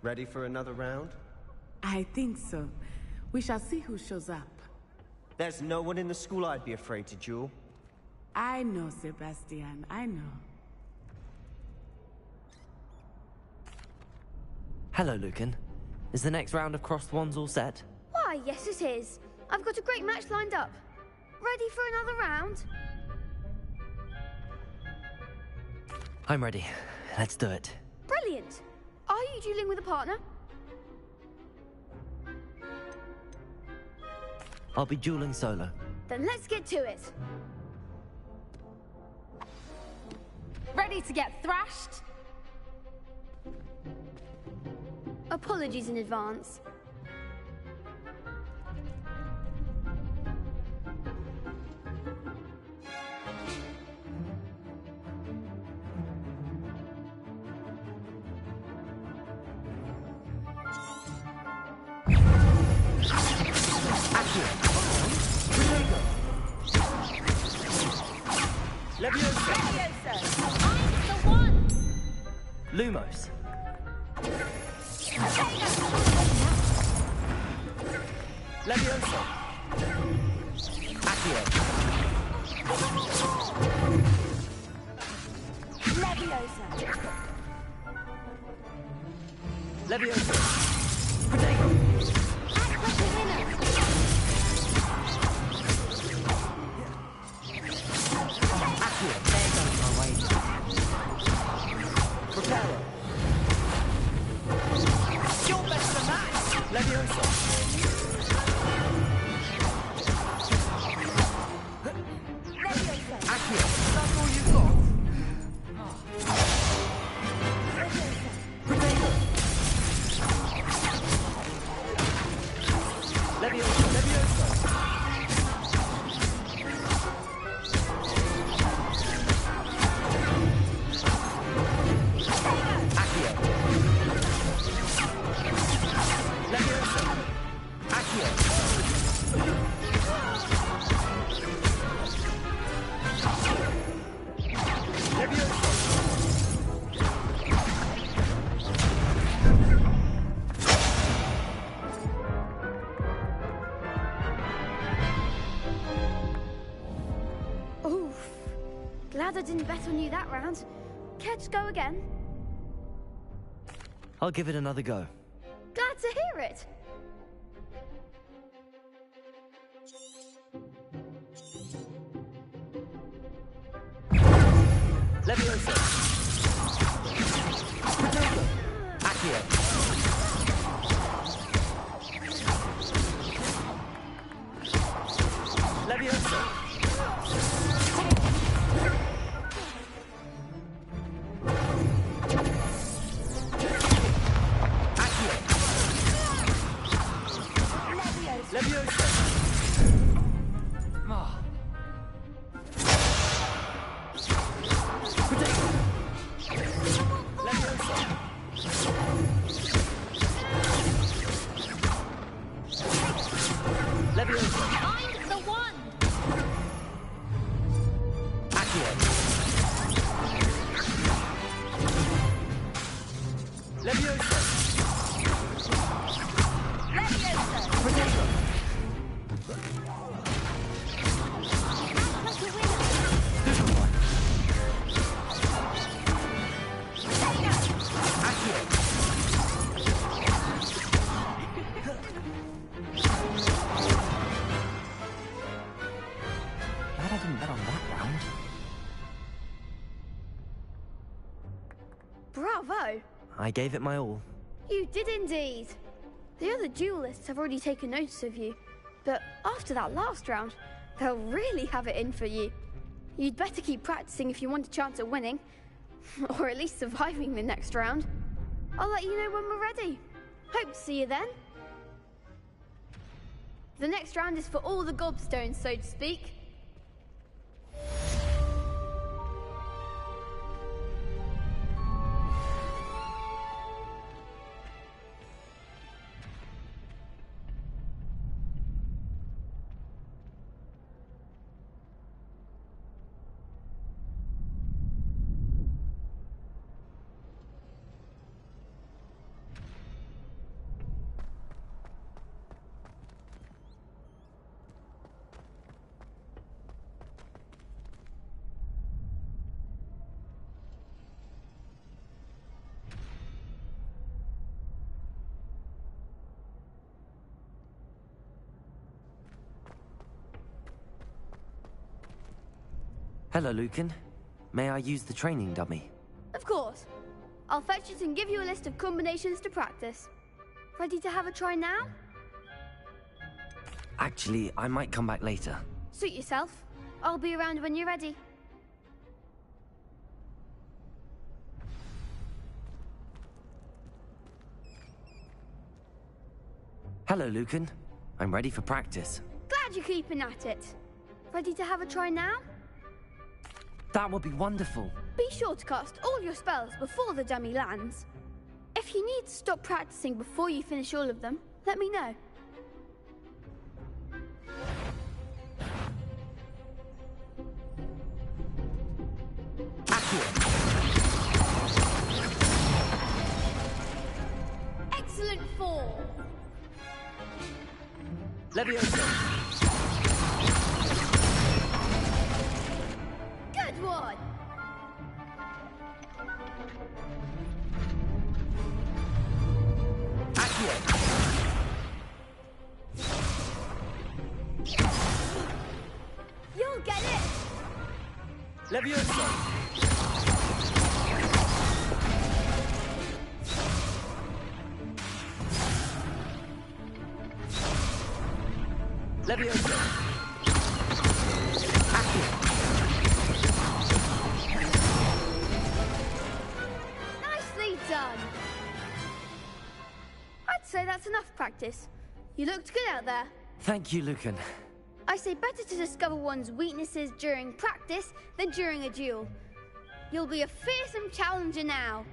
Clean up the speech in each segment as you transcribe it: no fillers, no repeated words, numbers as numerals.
Ready for another round? I think so. We shall see who shows up. There's no one in the school I'd be afraid to duel. I know, Sebastian, I know. Hello, Lucan. Is the next round of Crossed Wands all set? Why, yes it is. I've got a great match lined up. Ready for another round? I'm ready. Let's do it. Brilliant. Are you dueling with a partner? I'll be dueling solo. Then let's get to it. Ready to get thrashed? Apologies in advance. Leviosa! I'm the one! Lumos. Leviosa! Accio! Leviosa! Leviosa! Act like a winner! Accio! There goes my wager. Preparo! You're better than that! Leviosa! Accio! That's all you've got? Preparo! Leviosa! Leviosa! Accio! Leviosa! Accio! Leviosa! Oof. Glad I didn't bet on you that round. Care to go again? I'll give it another go. Glad to hear it. Leviosa! Accio! Leviosa! Accio! Leviosa! Ah. Leviosa! Leviosa! I'm the one! Accio! Leviosa! Protego! Act like a winner! Accio! Glad I didn't bet on that round. Bravo. I gave it my all. You did indeed. The other duelists have already taken notice of you, but after that last round, they'll really have it in for you. You'd better keep practicing if you want a chance at winning, or at least surviving the next round. I'll let you know when we're ready. Hope to see you then. The next round is for all the gobstones, so to speak. Hello, Lucan. May I use the training dummy? Of course. I'll fetch it and give you a list of combinations to practice. Ready to have a try now? Actually, I might come back later. Suit yourself. I'll be around when you're ready. Hello, Lucan. I'm ready for practice. Glad you're keeping at it. Ready to have a try now? That would be wonderful. Be sure to cast all your spells before the dummy lands. If you need to stop practicing before you finish all of them, let me know. Excellent fall. Leviosa. Good one! You'll get it! Leviosa. Leviosa. Nicely done! I'd say that's enough practice. You looked good out there. Thank you, Lucan. I say better to discover one's weaknesses during practice than during a duel. You'll be a fearsome challenger now.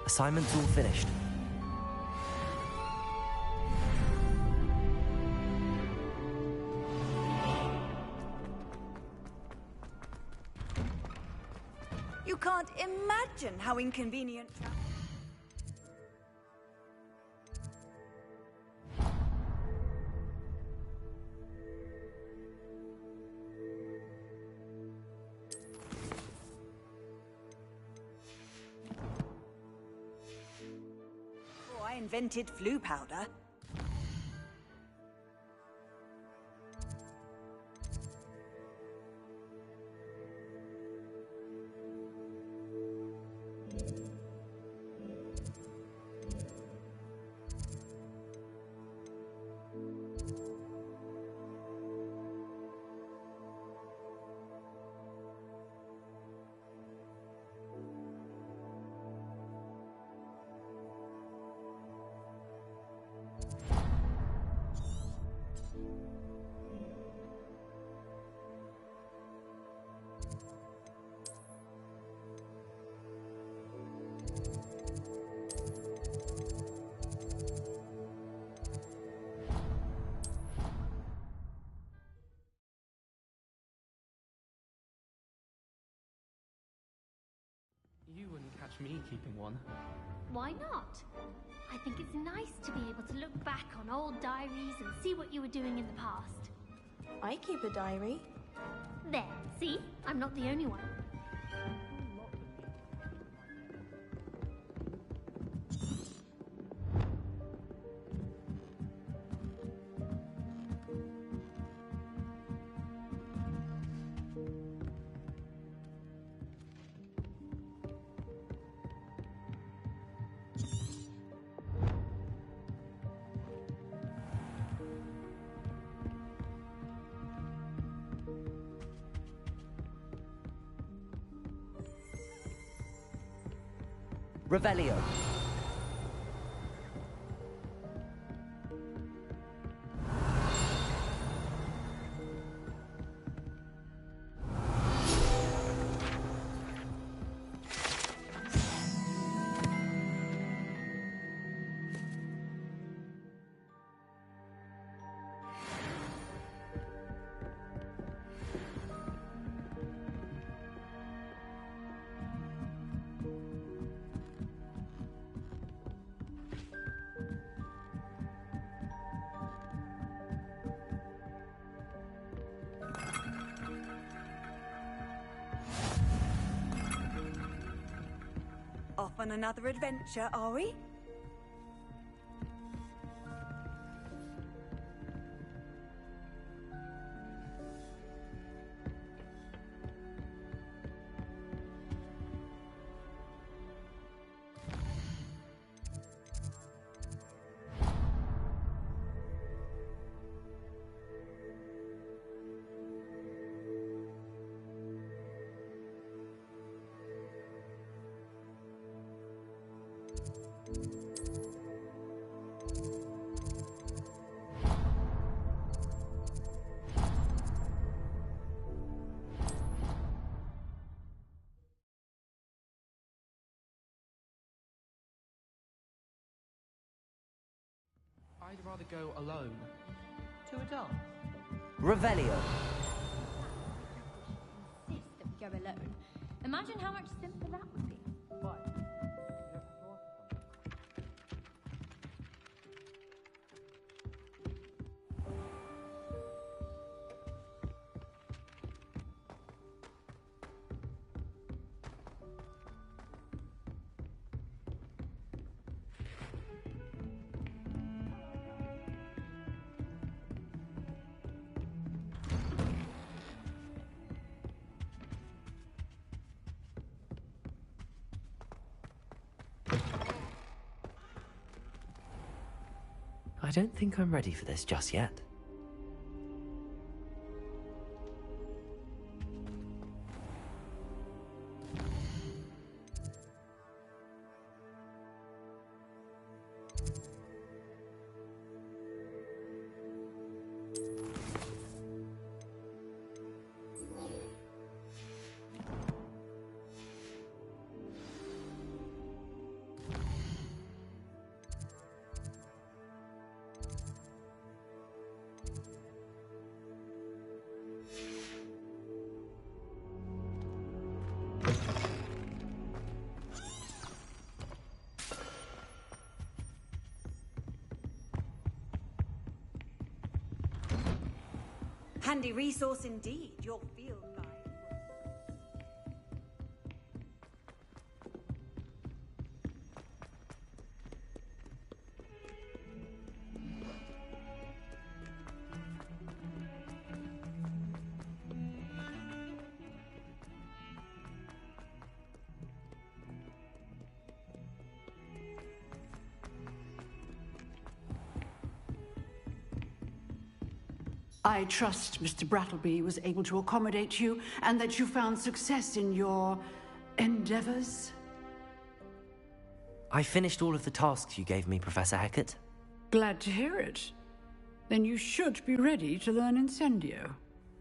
Assignment's all finished. You can't imagine how inconvenient. Before I invented flu powder. You wouldn't catch me keeping one. Why not? I think it's nice to be able to look back on old diaries and see what you were doing in the past. I keep a diary. There, see? I'm not the only one. Revelio. Off on another adventure, are we? I'd rather go alone. To a dance? Revelio. Insist that we go alone. Imagine how much simpler that would be. I don't think I'm ready for this just yet. Handy resource indeed, your field guide. I trust Mr. Brattleby was able to accommodate you and that you found success in your endeavors. I finished all of the tasks you gave me, Professor Hecat. Glad to hear it. Then you should be ready to learn Incendio.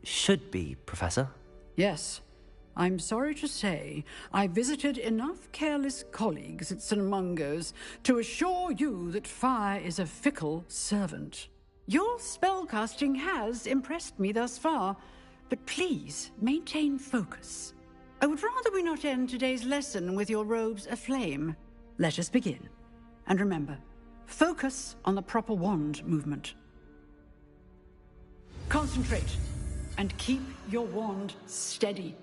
Should be, Professor. Yes. I'm sorry to say, I visited enough careless colleagues at St. Mungo's to assure you that fire is a fickle servant. Your spellcasting has impressed me thus far, but please maintain focus. I would rather we not end today's lesson with your robes aflame. Let us begin. And remember, focus on the proper wand movement. Concentrate, and keep your wand steady.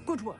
Good work.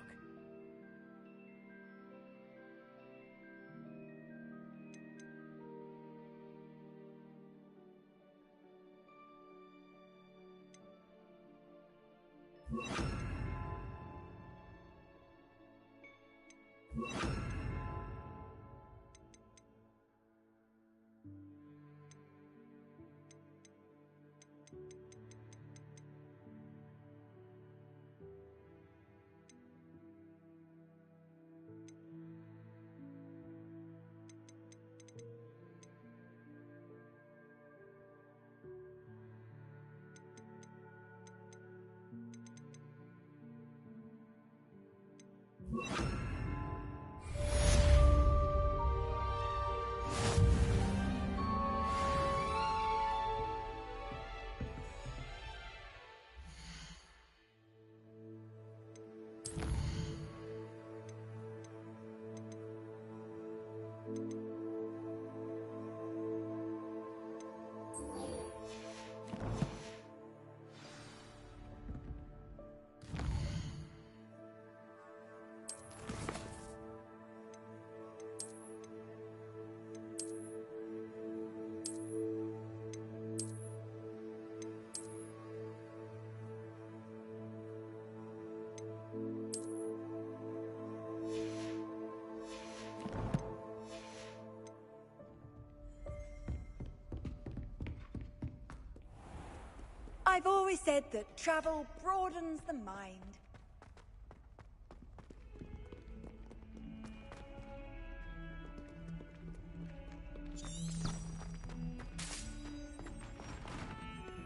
I've always said that travel broadens the mind.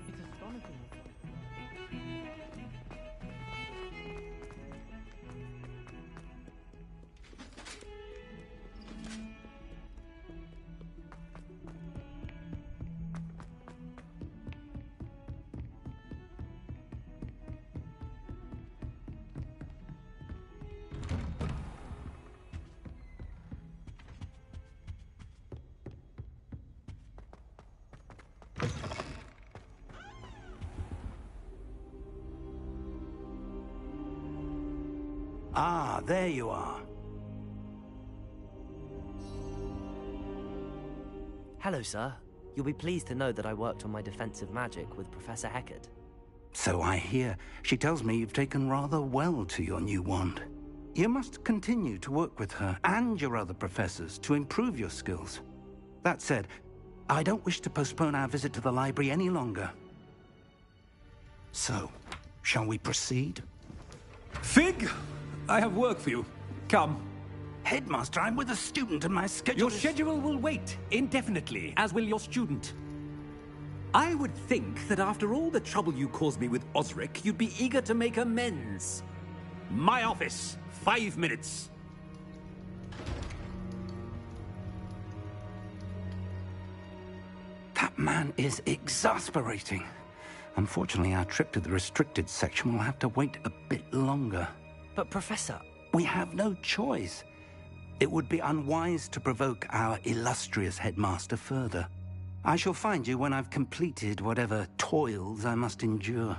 It's astonishing. Ah, there you are. Hello, sir. You'll be pleased to know that I worked on my defensive magic with Professor Heckard. So I hear. She tells me you've taken rather well to your new wand. You must continue to work with her and your other professors to improve your skills. That said, I don't wish to postpone our visit to the library any longer. So, shall we proceed? Fig, I have work for you. Come. Headmaster, I'm with a student and my schedule Your schedule will wait indefinitely, as will your student. I would think that after all the trouble you caused me with Osric, you'd be eager to make amends. My office, 5 minutes. That man is exasperating. Unfortunately, our trip to the restricted section will have to wait a bit longer. But, Professor... We have no choice. It would be unwise to provoke our illustrious headmaster further. I shall find you when I've completed whatever toils I must endure.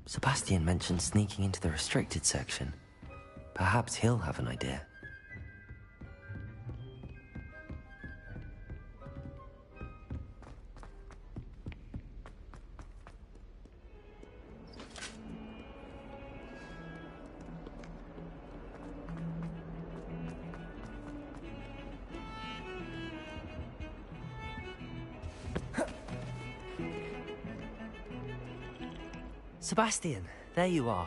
Sebastian mentioned sneaking into the restricted section. Perhaps he'll have an idea. Sebastian, there you are.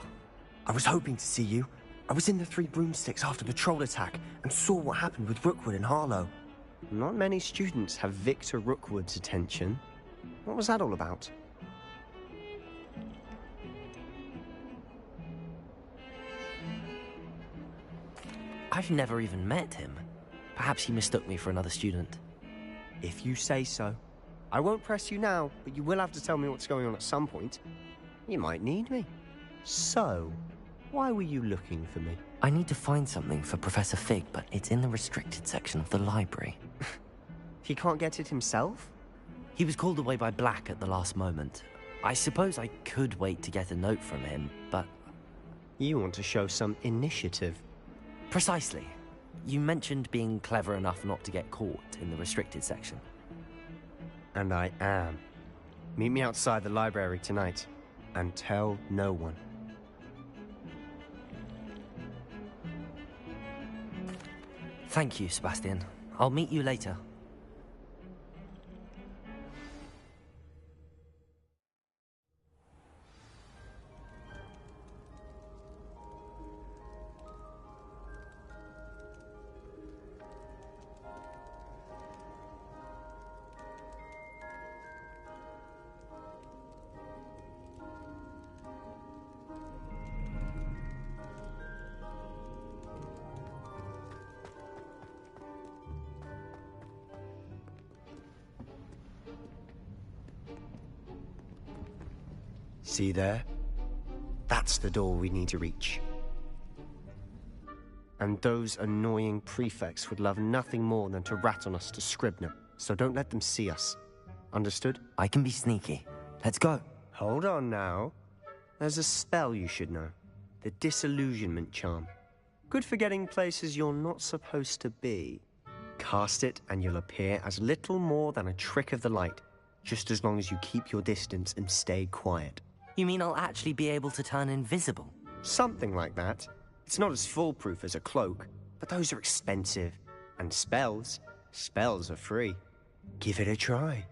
I was hoping to see you. I was in the Three Broomsticks after the troll attack and saw what happened with Rookwood and Harlow. Not many students have Victor Rookwood's attention. What was that all about? I've never even met him. Perhaps he mistook me for another student. If you say so. I won't press you now, but you will have to tell me what's going on at some point. You might need me. So, why were you looking for me? I need to find something for Professor Fig, but it's in the restricted section of the library. He can't get it himself? He was called away by Black at the last moment. I suppose I could wait to get a note from him, but... You want to show some initiative. Precisely. You mentioned being clever enough not to get caught in the restricted section. And I am. Meet me outside the library tonight, and tell no one. Thank you, Sebastian. I'll meet you later. See there? That's the door we need to reach. And those annoying prefects would love nothing more than to rat on us to Scribner, so don't let them see us. Understood? I can be sneaky. Let's go. Hold on now. There's a spell you should know. The Disillusionment Charm. Good for getting places you're not supposed to be. Cast it and you'll appear as little more than a trick of the light, just as long as you keep your distance and stay quiet. You mean I'll actually be able to turn invisible? Something like that. It's not as foolproof as a cloak, but those are expensive. And spells are free. Give it a try.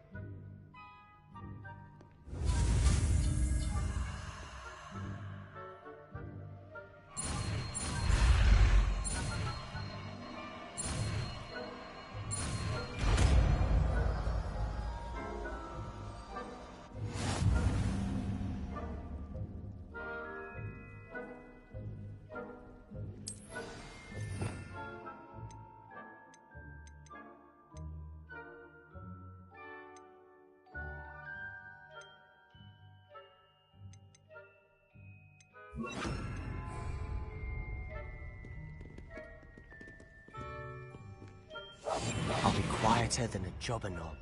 I'll be quieter than a jobberknoll.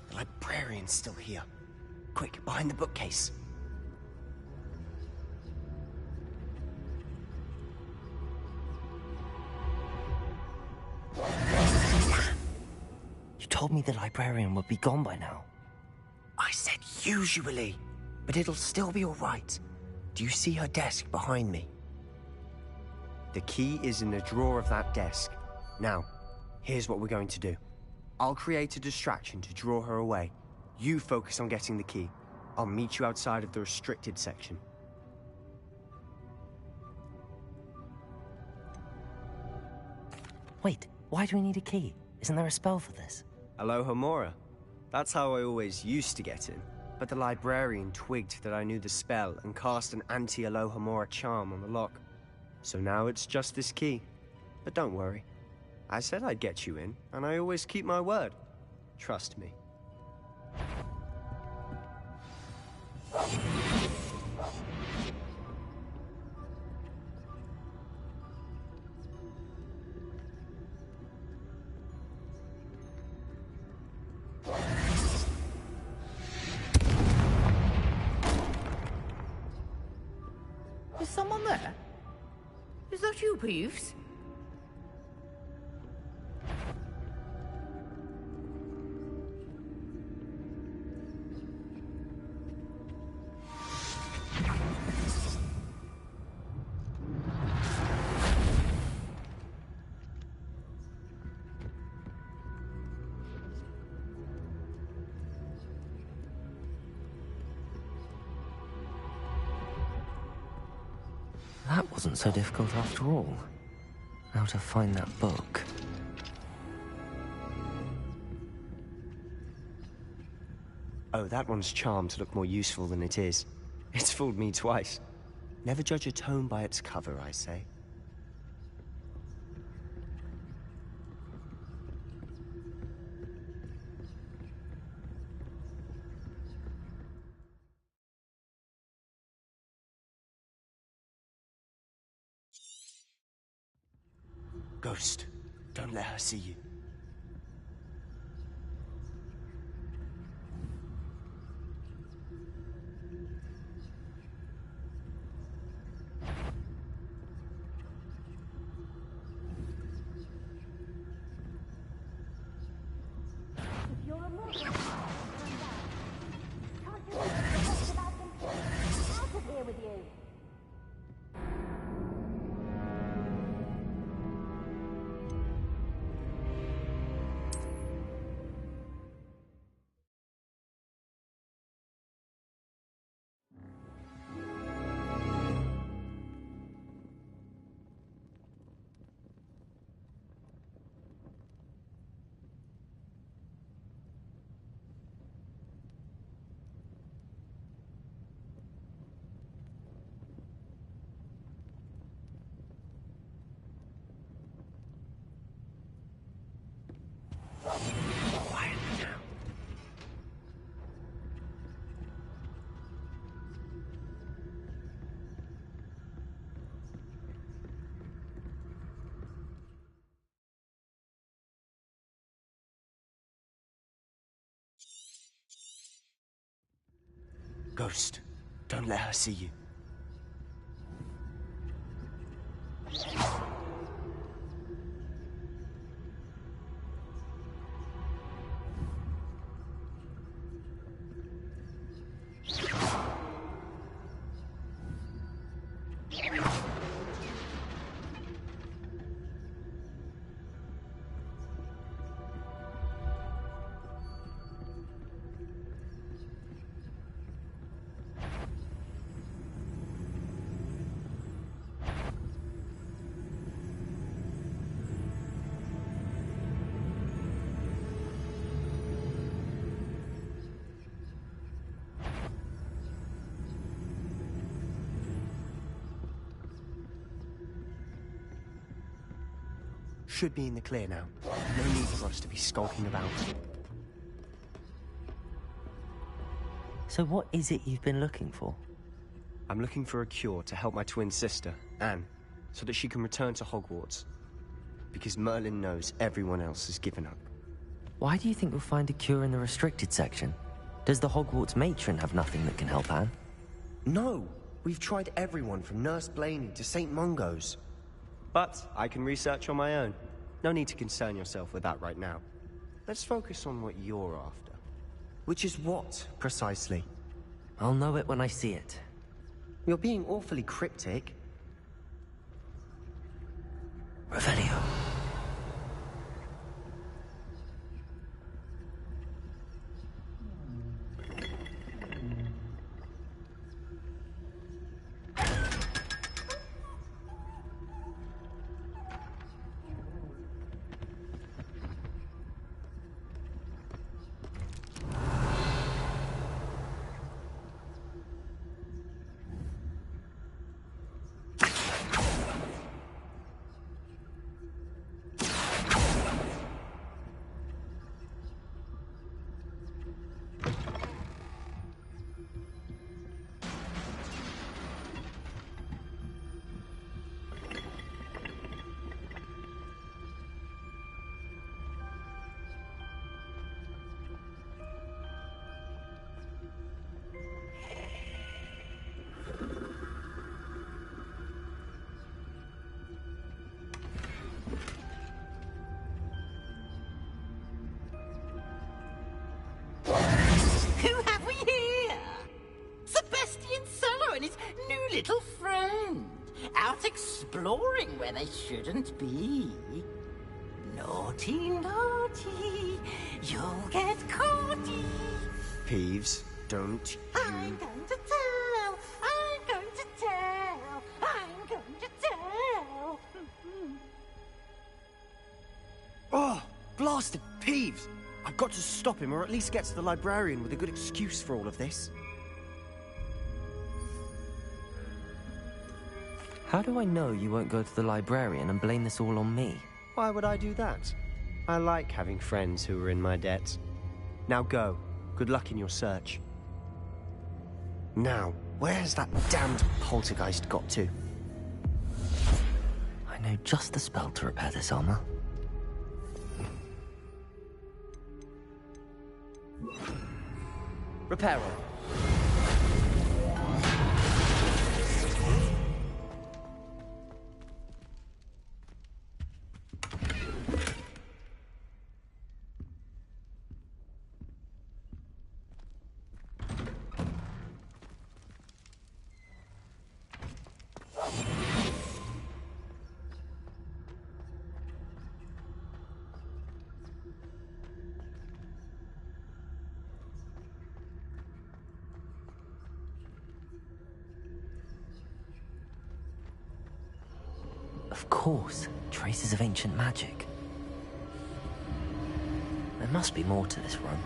The librarian's still here. Quick, behind the bookcase. You told me the librarian would be gone by now. I said usually, but it'll still be all right. Do you see her desk behind me? The key is in the drawer of that desk. Now, here's what we're going to do. I'll create a distraction to draw her away. You focus on getting the key. I'll meet you outside of the restricted section. Wait, why do we need a key? Isn't there a spell for this? Alohomora. That's how I always used to get in. But the librarian twigged that I knew the spell and cast an anti-Alohomora charm on the lock. So now it's just this key. But don't worry. I said I'd get you in, and I always keep my word. Trust me. Is someone there? Is that you, Peeves? That wasn't so difficult after all. How to find that book. Oh, that one's charmed to look more useful than it is. It's fooled me twice. Never judge a tome by its cover, I say. Ghost, don't let her see you. Quiet now. Ghost, don't let her see you. Should be in the clear now. No need for us to be skulking about. So what is it you've been looking for? I'm looking for a cure to help my twin sister, Anne, so that she can return to Hogwarts. Because Merlin knows everyone else has given up. Why do you think we'll find a cure in the restricted section? Does the Hogwarts matron have nothing that can help Anne? No! We've tried everyone from Nurse Blaney to St. Mungo's. But I can research on my own. No need to concern yourself with that right now. Let's focus on what you're after. Which is what, precisely? I'll know it when I see it. You're being awfully cryptic. Revelio. Little friend, out exploring where they shouldn't be. Naughty, naughty, you'll get caughty. Peeves, don't you... I'm going to tell, I'm going to tell, I'm going to tell. Oh, blasted Peeves! I've got to stop him, or at least get to the librarian with a good excuse for all of this. How do I know you won't go to the librarian and blame this all on me? Why would I do that? I like having friends who are in my debt. Now go. Good luck in your search. Now, where's that damned poltergeist got to? I know just the spell to repair this armor. Repair all. Of course, traces of ancient magic. There must be more to this room.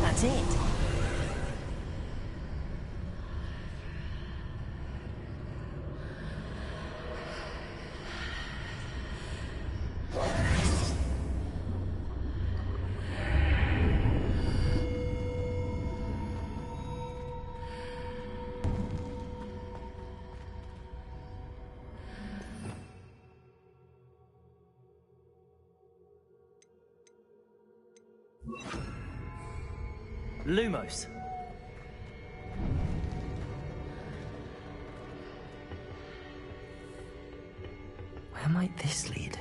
That's it! Lumos. Where might this lead?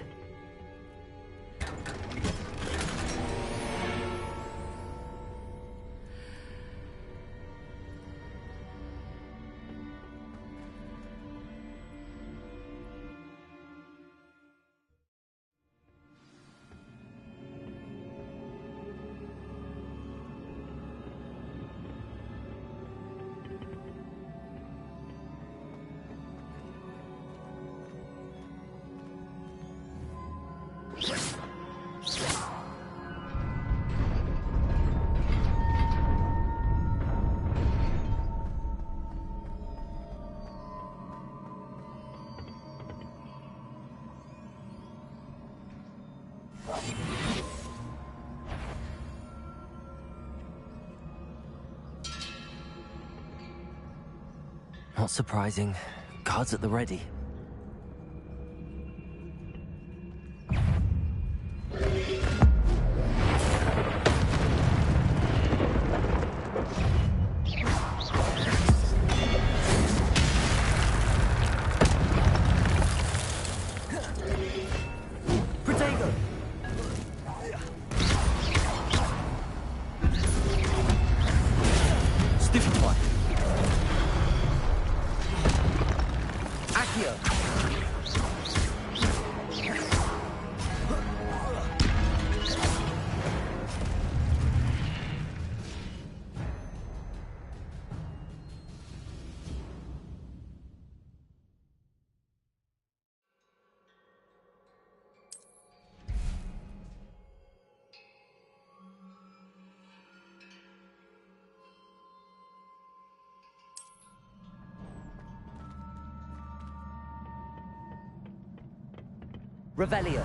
Not surprising. Guards at the ready. Revelio.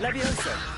Levioso.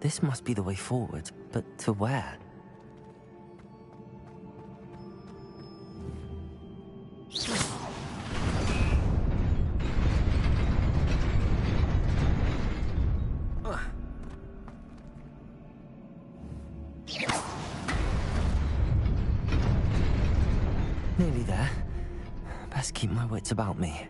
This must be the way forward, but to where? Nearly there. Best keep my wits about me.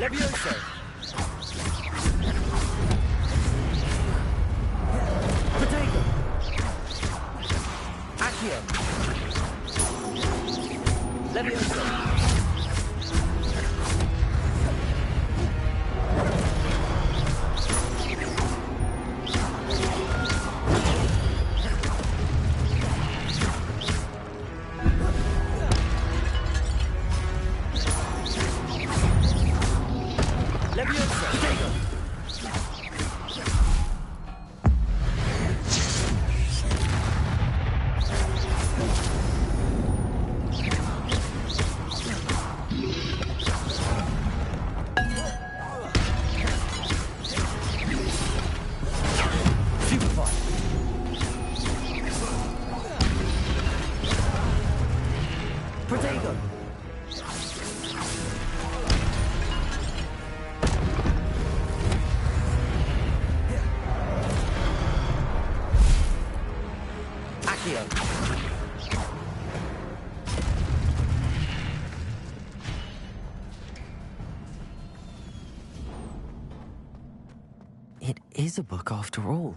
Levioso! Potato! Accio! Levioso! It is a book after all.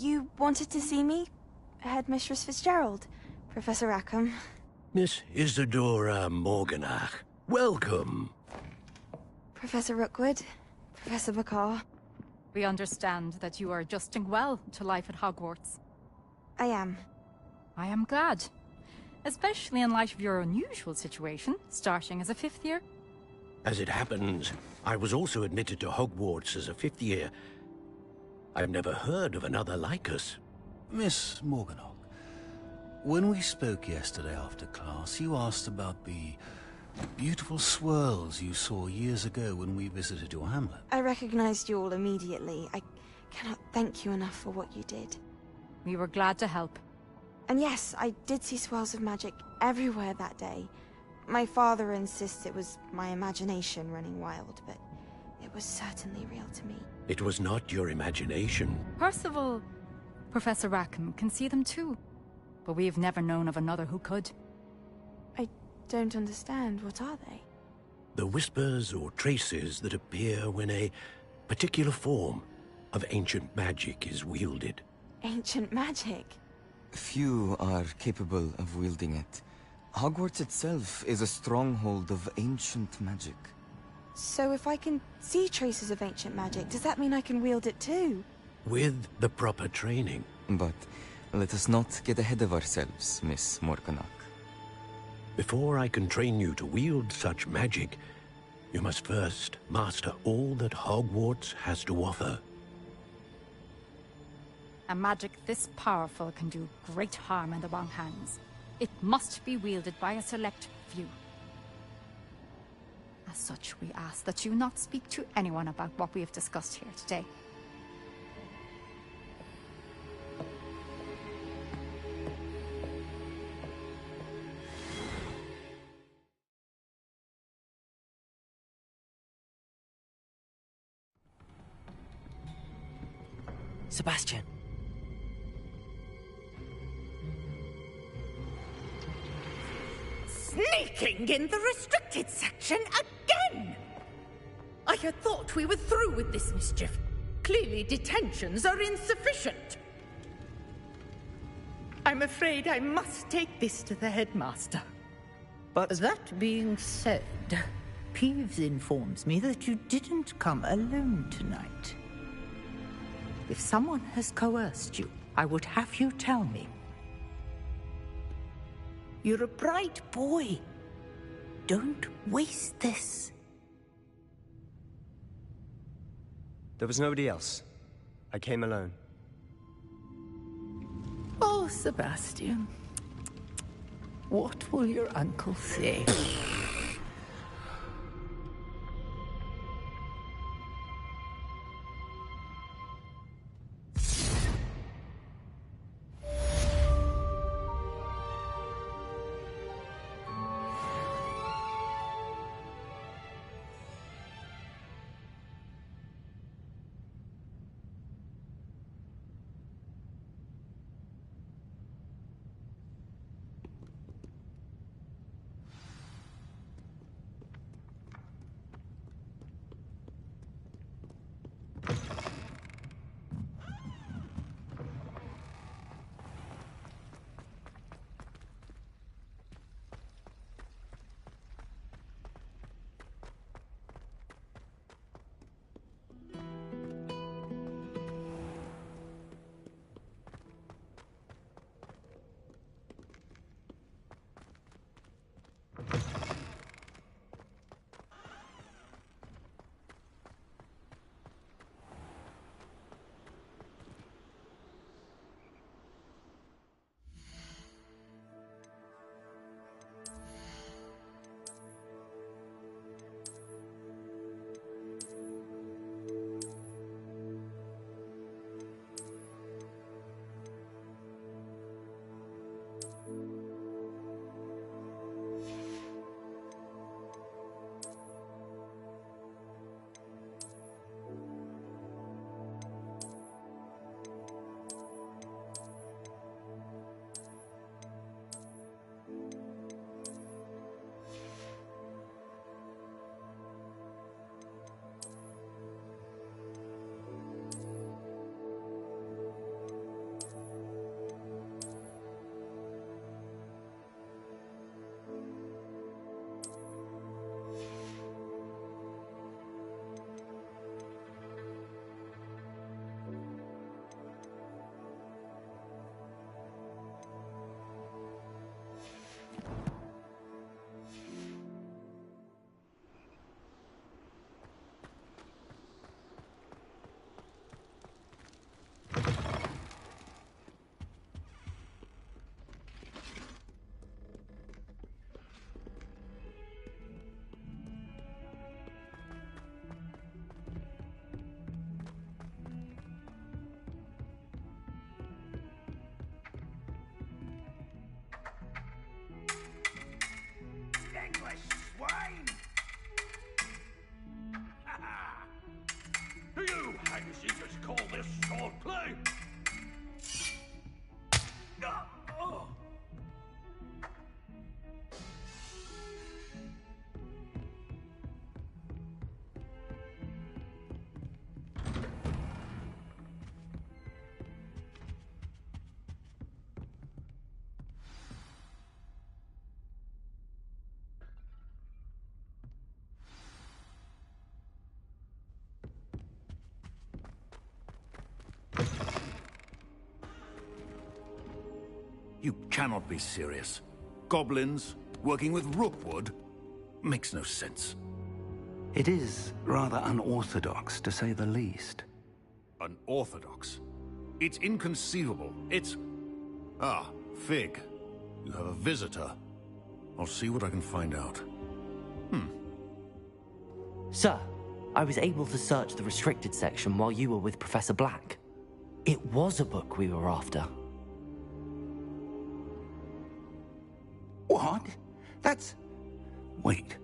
You wanted to see me? Headmistress Fitzgerald? Professor Rackham? Miss Isadora Morganach, welcome. Professor Rookwood? Professor Bakar? We understand that you are adjusting well to life at Hogwarts. I am. I am glad. Especially in light of your unusual situation, starting as a 5th year. As it happens, I was also admitted to Hogwarts as a 5th year. I've never heard of another like us. Miss Morganach, when we spoke yesterday after class, you asked about the beautiful swirls you saw years ago when we visited your hamlet. I recognized you all immediately. I cannot thank you enough for what you did. We were glad to help. And yes, I did see swirls of magic everywhere that day. My father insists it was my imagination running wild, but it was certainly real to me. It was not your imagination. Percival, Professor Rackham can see them too. But we've never known of another who could. I don't understand. What are they? The whispers or traces that appear when a particular form of ancient magic is wielded. Ancient magic? Few are capable of wielding it. Hogwarts itself is a stronghold of ancient magic. So if I can see traces of ancient magic, does that mean I can wield it too? With the proper training. But let us not get ahead of ourselves, Miss Morganach. Before I can train you to wield such magic, you must first master all that Hogwarts has to offer. A magic this powerful can do great harm in the wrong hands. It must be wielded by a select few. As such, we ask that you not speak to anyone about what we have discussed here today. Sebastian. Sneaking in the restricted section again! I had thought we were through with this mischief. Clearly detentions are insufficient. I'm afraid I must take this to the headmaster. But that being said, Peeves informs me that you didn't come alone tonight. If someone has coerced you, I would have you tell me. You're a bright boy. Don't waste this. There was nobody else. I came alone. Oh, Sebastian. What will your uncle say? cannot be serious. Goblins working with Rookwood makes no sense. It is rather unorthodox, to say the least. Unorthodox? It's inconceivable. It's... Ah, Fig. You have a visitor. I'll see what I can find out. Sir, I was able to search the restricted section while you were with Professor Black. It was a book we were after. What? That's... Wait.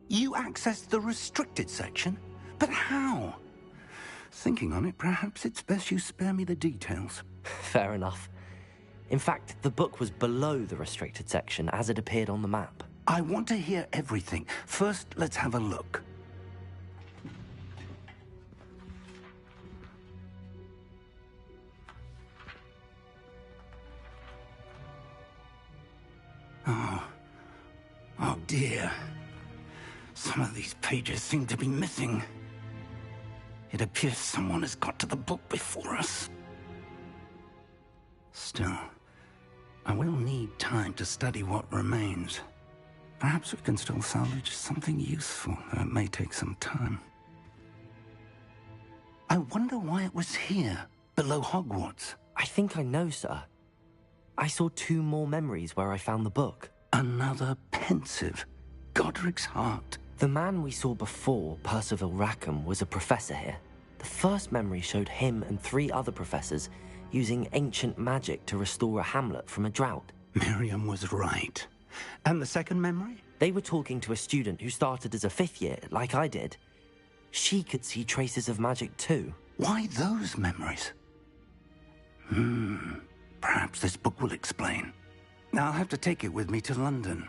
You accessed the restricted section? But how? Thinking on it, perhaps it's best you spare me the details. Fair enough. In fact, the book was below the restricted section as it appeared on the map. I want to hear everything. First, let's have a look. Oh dear. Some of these pages seem to be missing. It appears someone has got to the book before us. Still, I will need time to study what remains. Perhaps we can still salvage something useful, though it may take some time. I wonder why it was here, below Hogwarts. I think I know, sir. I saw 2 more memories where I found the book. Another pensive. Godric's heart. The man we saw before, Percival Rackham, was a professor here. The first memory showed him and 3 other professors using ancient magic to restore a hamlet from a drought. Miriam was right. And the second memory? They were talking to a student who started as a 5th year, like I did. She could see traces of magic too. Why those memories? Perhaps this book will explain. Now I'll have to take it with me to London.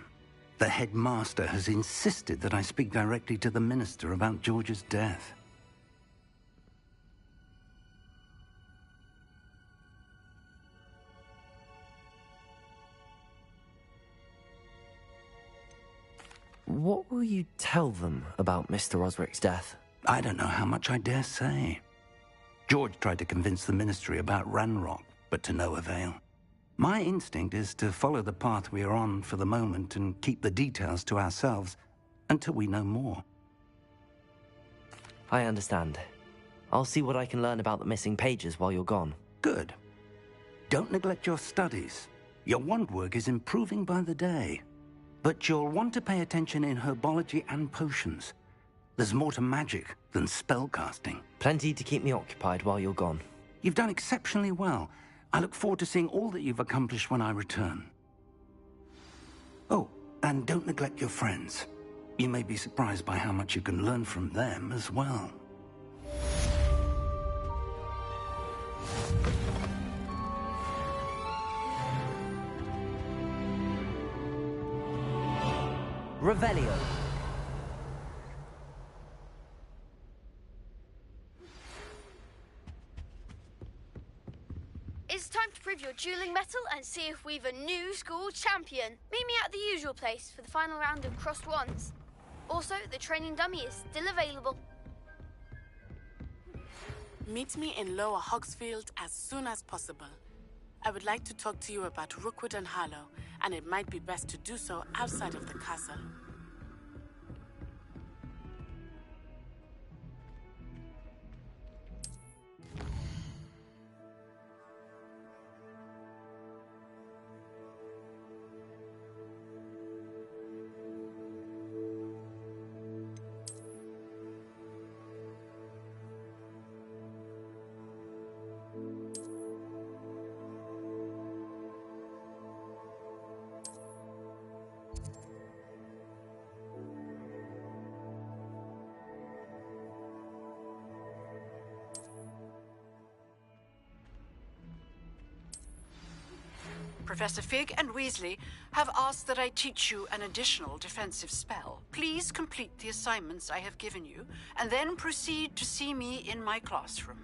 The headmaster has insisted that I speak directly to the minister about George's death. What will you tell them about Mr. Osric's death? I don't know how much I dare say. George tried to convince the ministry about Ranrock, but to no avail. My instinct is to follow the path we are on for the moment and keep the details to ourselves until we know more. I understand. I'll see what I can learn about the missing pages while you're gone. Good. Don't neglect your studies. Your wand work is improving by the day. But you'll want to pay attention in herbology and potions. There's more to magic than spellcasting. Plenty to keep me occupied while you're gone. You've done exceptionally well. I look forward to seeing all that you've accomplished when I return. Oh, and don't neglect your friends. You may be surprised by how much you can learn from them as well. Revelio. It's time to prove your dueling mettle and see if we've a new school champion. Meet me at the usual place for the final round of crossed wands. Also, the training dummy is still available. Meet me in Lower Hogsfield as soon as possible. I would like to talk to you about Rookwood and Harlow, and it might be best to do so outside of the castle. Professor Fig and Weasley have asked that I teach you an additional defensive spell. Please complete the assignments I have given you, and then proceed to see me in my classroom.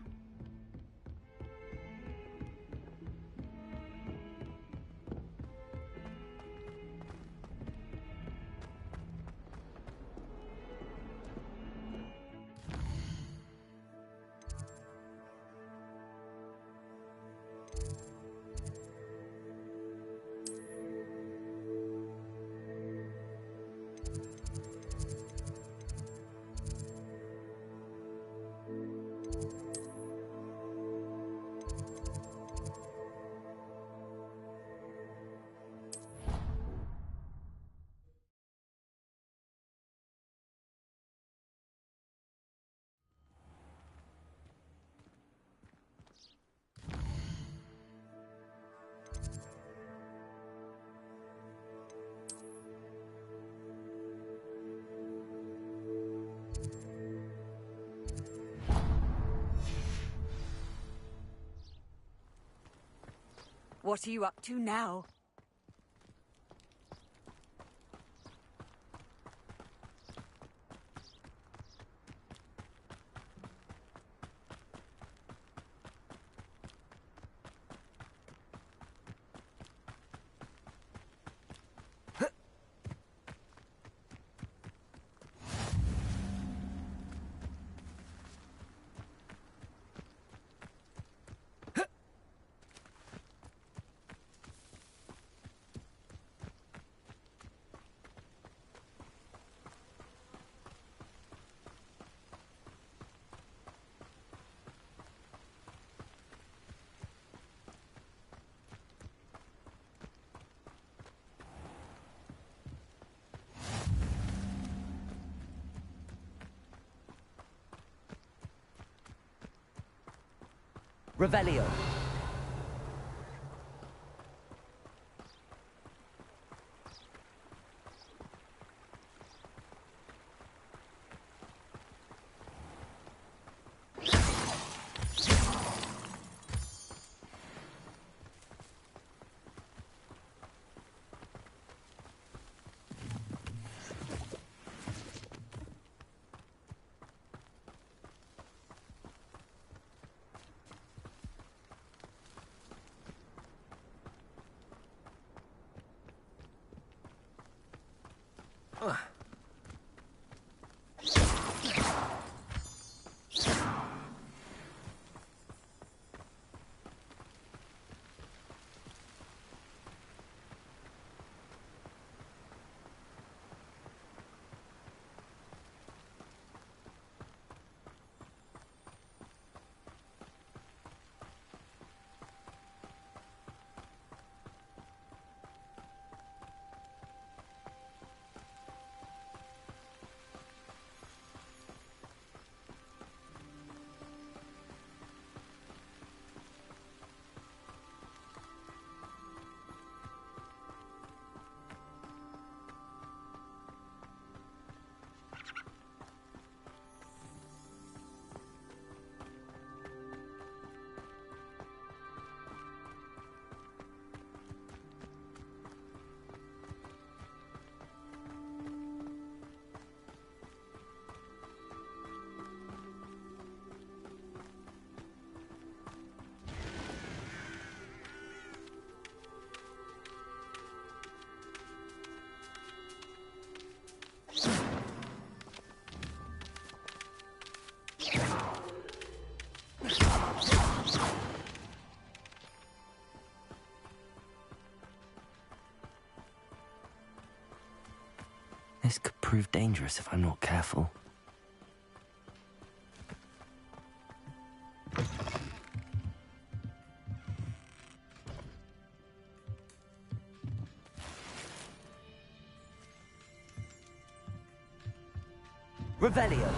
What are you up to now? Revelio. This could prove dangerous if I'm not careful. Revelio.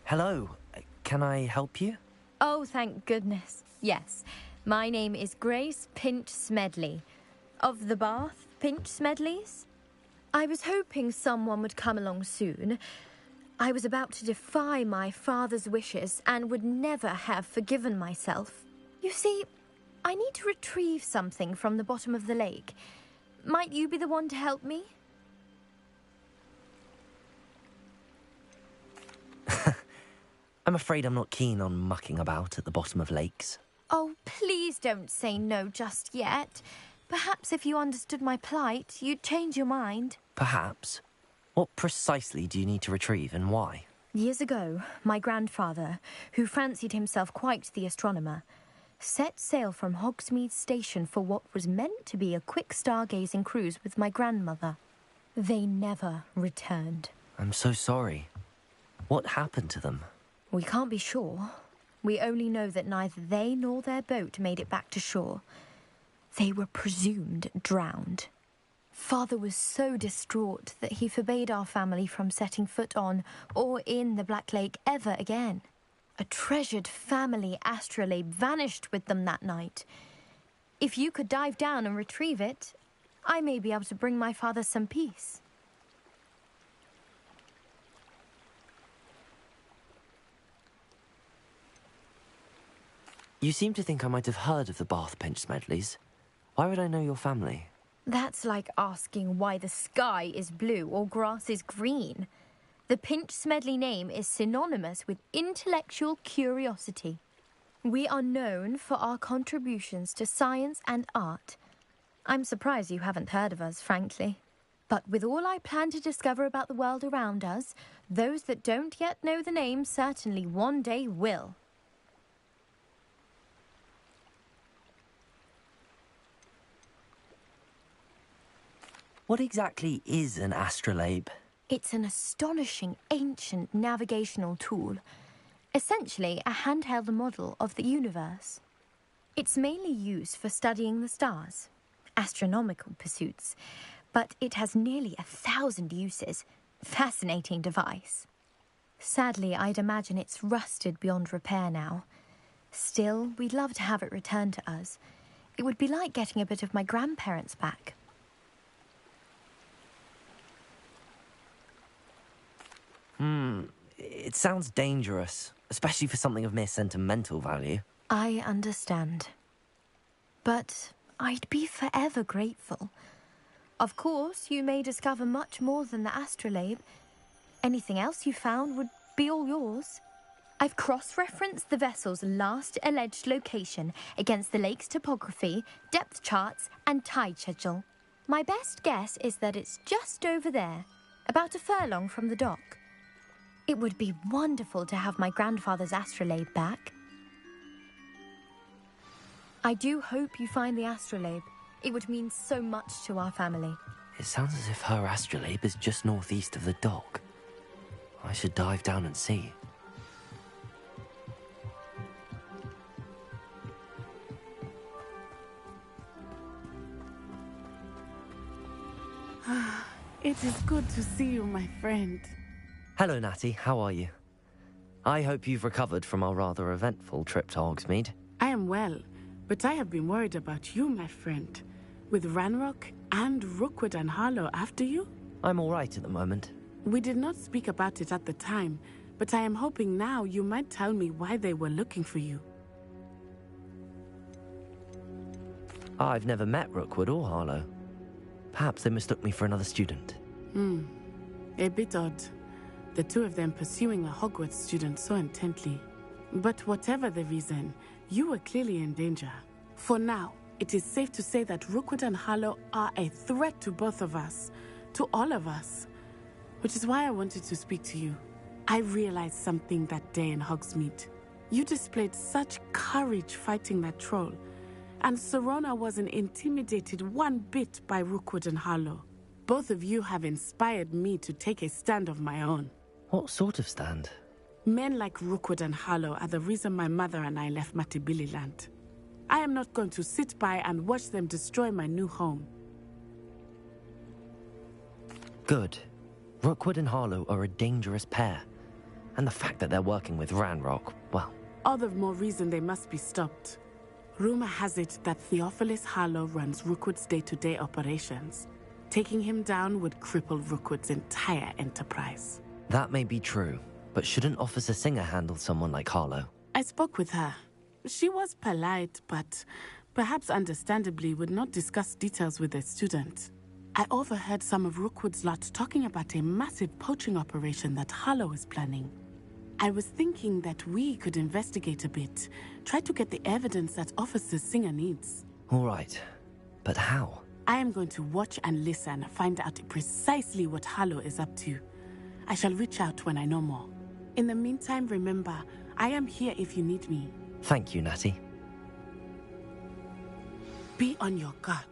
Hello. Can I help you? Oh, thank goodness. Yes. My name is Grace Pinch Smedley. Of the Bath Pinch Smedleys? I was hoping someone would come along soon. I was about to defy my father's wishes and would never have forgiven myself. You see, I need to retrieve something from the bottom of the lake. Might you be the one to help me? I'm afraid I'm not keen on mucking about at the bottom of lakes. Oh, please don't say no just yet. Perhaps if you understood my plight, you'd change your mind. Perhaps. What precisely do you need to retrieve and why? Years ago, my grandfather, who fancied himself quite the astronomer, set sail from Hogsmeade Station for what was meant to be a quick stargazing cruise with my grandmother. They never returned. I'm so sorry. What happened to them? We can't be sure. We only know that neither they nor their boat made it back to shore. They were presumed drowned. Father was so distraught that he forbade our family from setting foot on or in the Black Lake ever again. A treasured family astrolabe vanished with them that night. If you could dive down and retrieve it, I may be able to bring my father some peace. You seem to think I might have heard of the Bath Pinch Smedleys. Why would I know your family? That's like asking why the sky is blue or grass is green. The Pinch Smedley name is synonymous with intellectual curiosity. We are known for our contributions to science and art. I'm surprised you haven't heard of us, frankly. But with all I plan to discover about the world around us, those that don't yet know the name certainly one day will. What exactly is an astrolabe? It's an astonishing ancient navigational tool. Essentially a handheld model of the universe. It's mainly used for studying the stars, astronomical pursuits, but it has nearly 1,000 uses. Fascinating device. Sadly, I'd imagine it's rusted beyond repair now. Still, we'd love to have it returned to us. It would be like getting a bit of my grandparents back. It sounds dangerous, especially for something of mere sentimental value. I understand. But I'd be forever grateful. Of course, you may discover much more than the astrolabe. Anything else you found would be all yours. I've cross-referenced the vessel's last alleged location against the lake's topography, depth charts, and tide schedule. My best guess is that it's just over there, about a furlong from the dock. It would be wonderful to have my grandfather's astrolabe back. I do hope you find the astrolabe. It would mean so much to our family. It sounds as if her astrolabe is just northeast of the dock. I should dive down and see. It is good to see you, my friend. Hello, Natty. How are you? I hope you've recovered from our rather eventful trip to Hogsmeade. I am well, but I have been worried about you, my friend. With Ranrock and Rookwood and Harlow after you? I'm all right at the moment. We did not speak about it at the time, but I am hoping now you might tell me why they were looking for you. I've never met Rookwood or Harlow. Perhaps they mistook me for another student. A bit odd. The two of them pursuing a Hogwarts student so intently. But whatever the reason, you were clearly in danger. For now, it is safe to say that Rookwood and Harlow are a threat to both of us, to all of us. Which is why I wanted to speak to you. I realized something that day in Hogsmeade. You displayed such courage fighting that troll, and Serona wasn't intimidated one bit by Rookwood and Harlow. Both of you have inspired me to take a stand of my own. What sort of stand? Men like Rookwood and Harlow are the reason my mother and I left Matibili land. I am not going to sit by and watch them destroy my new home. Good. Rookwood and Harlow are a dangerous pair, And the fact that they're working with Ranrock, well... All the more reason they must be stopped. Rumor has it that Theophilus Harlow runs Rookwood's day-to-day operations. Taking him down would cripple Rookwood's entire enterprise. That may be true, but shouldn't Officer Singer handle someone like Harlow? I spoke with her. She was polite, but perhaps understandably would not discuss details with a student. I overheard some of Rookwood's lot talking about a massive poaching operation that Harlow is planning. I was thinking that we could investigate a bit, try to get the evidence that Officer Singer needs. All right, but how? I am going to watch and listen, find out precisely what Harlow is up to. I shall reach out when I know more. In the meantime, remember, I am here if you need me. Thank you, Natty. Be on your guard.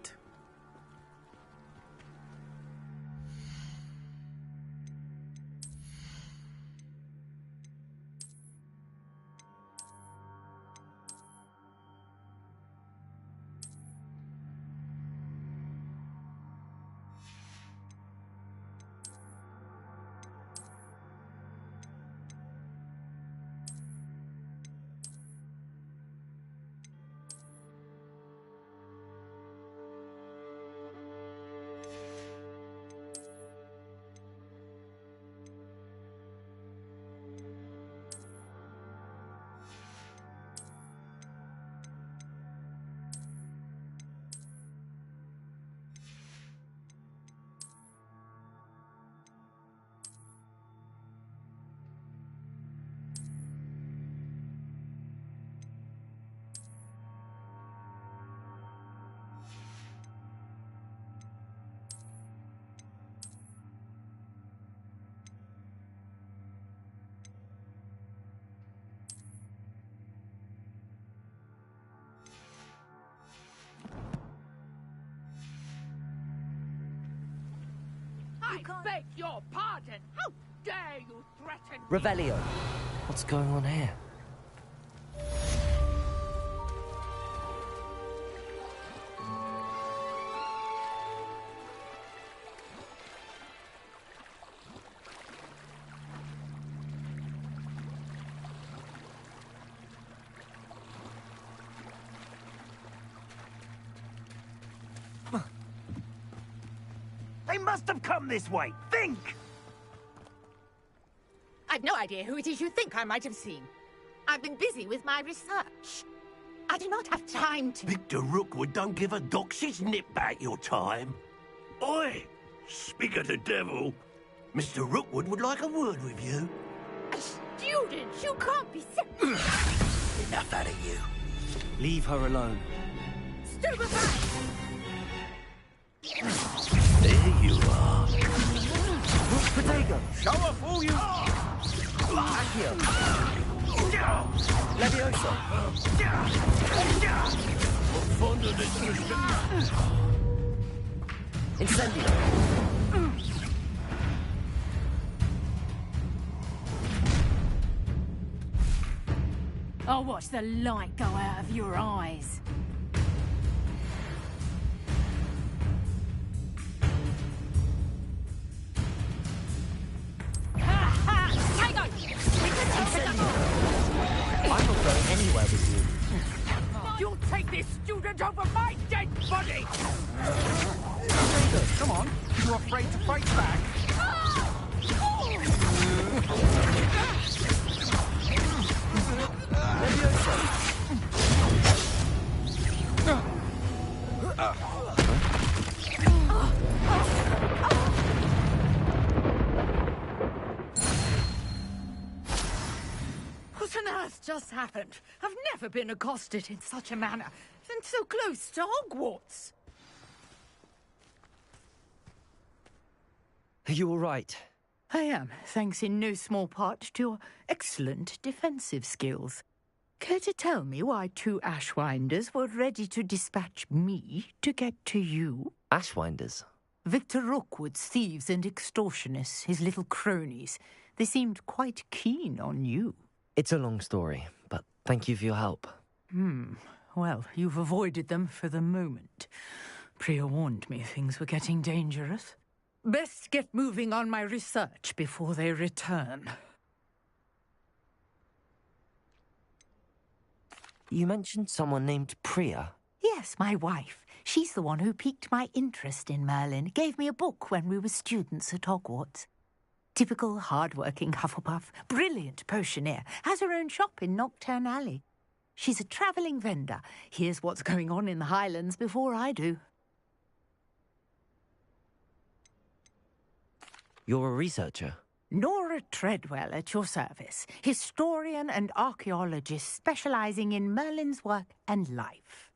I beg your pardon! How dare you threaten me? Revelio! What's going on here? They must have come this way. Think! I've no idea who it is you think I might have seen. I've been busy with my research. I do not have time to... Victor Rookwood don't give a doxy's nip back your time. Oi! Speak of the devil. Mr. Rookwood would like a word with you. A student? You can't be Enough out of you. Leave her alone. Stupefy! There you are. Potato! Show off all you... Accio! Levioso! Fondo destruction. Incendio! I'll watch the light go out of your eyes. I'm not going anywhere with you. You'll take this student over my dead body! Come on, you afraid to fight back? What on earth just happened? I've never been accosted in such a manner, and so close to Hogwarts. Are you all right? I am, thanks in no small part to your excellent defensive skills. Care to tell me why two Ashwinders were ready to dispatch me to get to you? Ashwinders? Victor Rookwood's thieves and extortionists, his little cronies. They seemed quite keen on you. It's a long story, but thank you for your help. Well, you've avoided them for the moment. Priya warned me things were getting dangerous. Best get moving on my research before they return. You mentioned someone named Priya. Yes, my wife. She's the one who piqued my interest in Merlin, gave me a book when we were students at Hogwarts. Typical hard-working Hufflepuff, brilliant potioneer, has her own shop in Nocturne Alley. She's a travelling vendor. Hears what's going on in the Highlands before I do. You're a researcher? Nora Treadwell at your service, historian and archaeologist specialising in Merlin's work and life.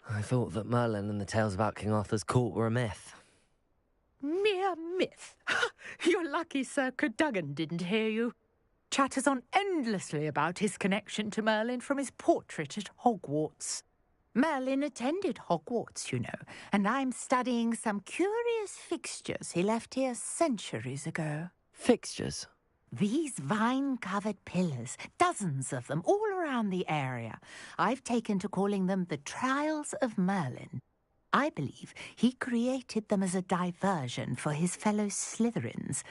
I thought that Merlin and the tales about King Arthur's court were a myth. Mere myth. You're lucky Sir Cadogan didn't hear you. Chatters on endlessly about his connection to Merlin from his portrait at Hogwarts. Merlin attended Hogwarts, you know, and I'm studying some curious fixtures he left here centuries ago. Fixtures? These vine-covered pillars, dozens of them, all around the area. I've taken to calling them the Trials of Merlin. I believe he created them as a diversion for his fellow Slytherins.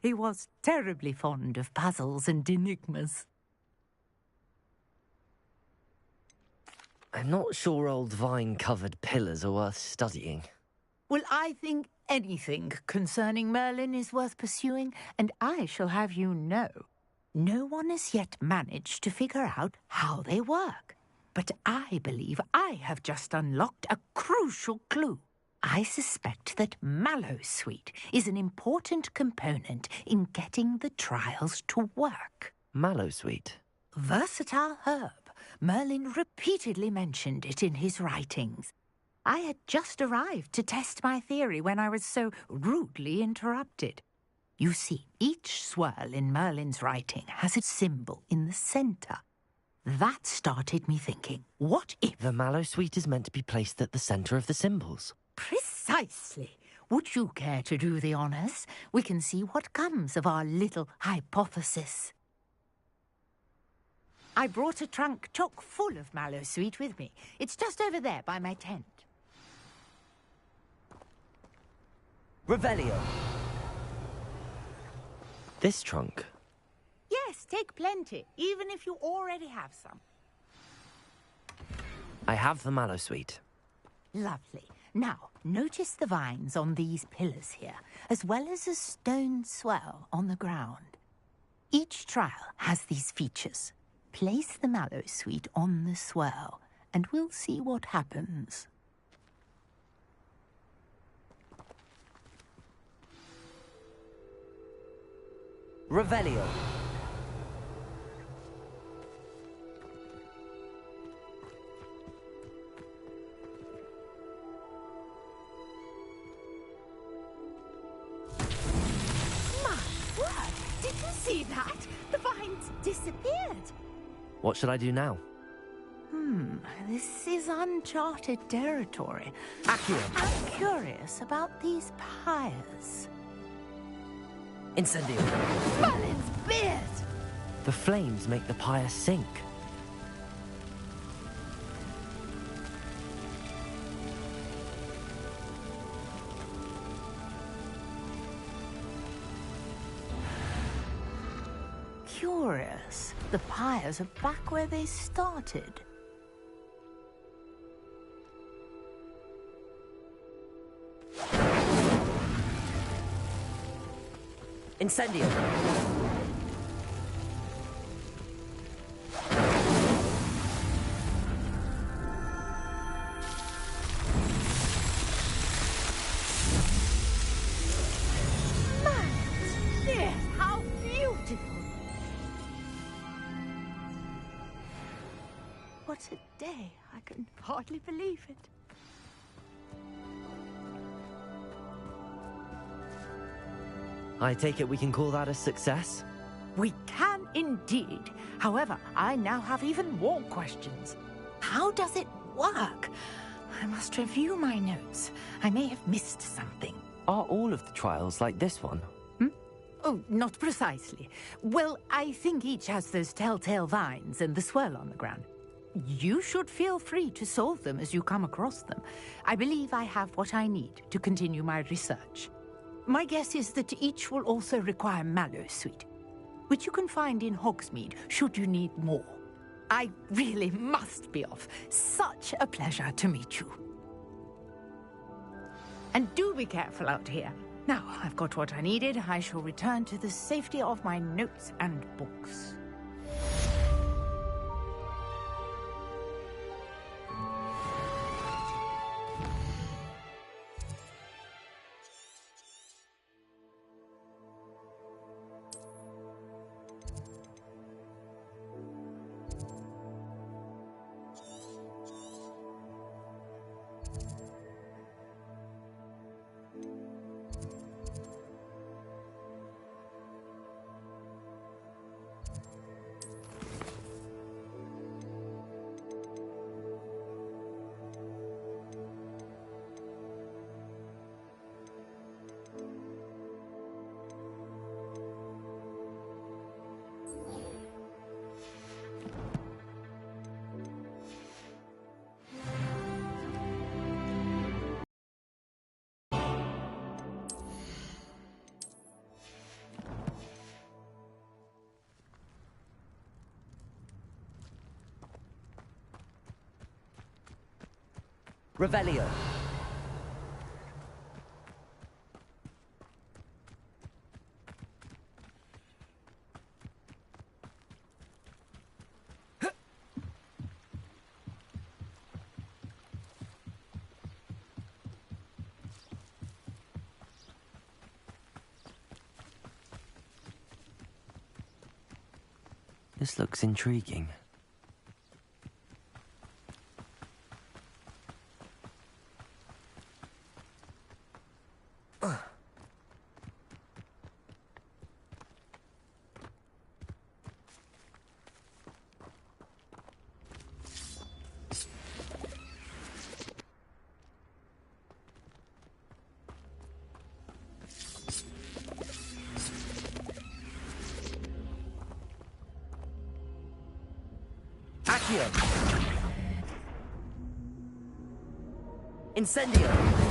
He was terribly fond of puzzles and enigmas. I'm not sure old vine-covered pillars are worth studying. Well, I think anything concerning Merlin is worth pursuing, and I shall have you know, no one has yet managed to figure out how they work. But I believe I have just unlocked a crucial clue. I suspect that Mallowsweet is an important component in getting the trials to work. Mallowsweet? Versatile herb. Merlin repeatedly mentioned it in his writings. I had just arrived to test my theory when I was so rudely interrupted. You see, each swirl in Merlin's writing has a symbol in the centre. That started me thinking, what if... The Mallowsweet is meant to be placed at the centre of the symbols. Precisely. Would you care to do the honours? We can see what comes of our little hypothesis. I brought a trunk chock full of Mallowsweet with me. It's just over there by my tent. Revelio. This trunk? Yes, take plenty, even if you already have some. I have the Mallowsweet. Lovely. Now, notice the vines on these pillars here, as well as a stone swell on the ground. Each trial has these features. Place the Mallowsweet on the swirl, and we'll see what happens. Revelio. My word! Did you see that? The vines disappeared. What should I do now? This is uncharted territory. Accio. I'm curious about these pyres. Incendio. Merlin's beard! The flames make the pyre sink. Curious. The pyres are back where they started. Incendio. Yes, how beautiful! What a day. I can hardly believe it. I take it we can call that a success? We can indeed. However, I now have even more questions. How does it work? I must review my notes. I may have missed something. Are all of the trials like this one? Oh, not precisely. Well, I think each has those telltale vines and the swirl on the ground. You should feel free to solve them as you come across them. I believe I have what I need to continue my research. My guess is that each will also require Mallowsweet. which you can find in Hogsmeade should you need more. I really must be off. Such a pleasure to meet you. And do be careful out here. Now, I've got what I needed. I shall return to the safety of my notes and books. Revelio. This looks intriguing. Incendio!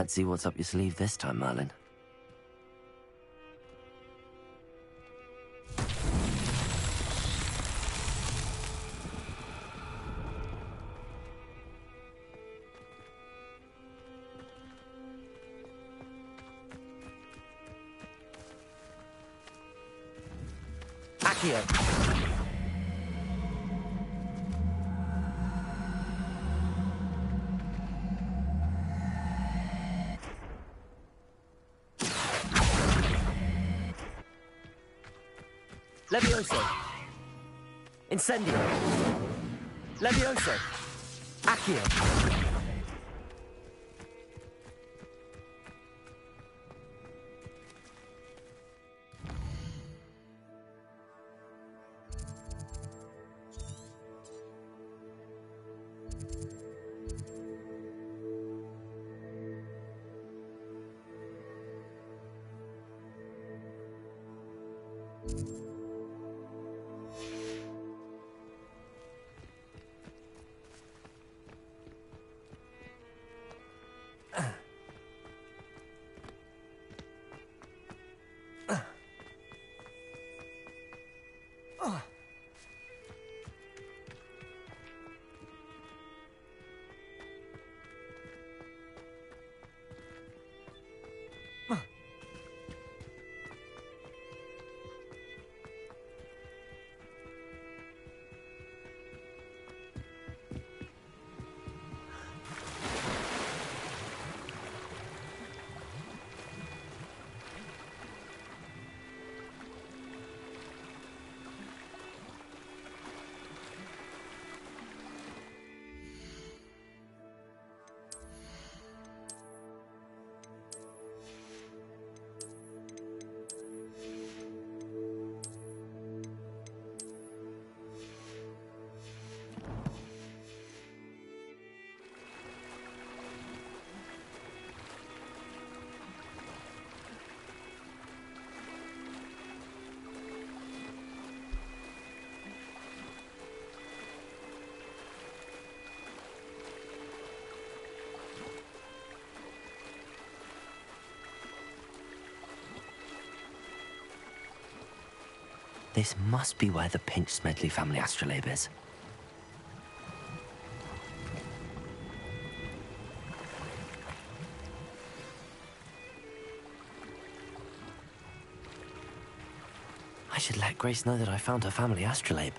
Let's see what's up your sleeve this time, Merlin. Accio! Levioso. Incendio. Levioso. Accio. This must be where the Pinch-Smedley family astrolabe is. I should let Grace know that I found her family astrolabe.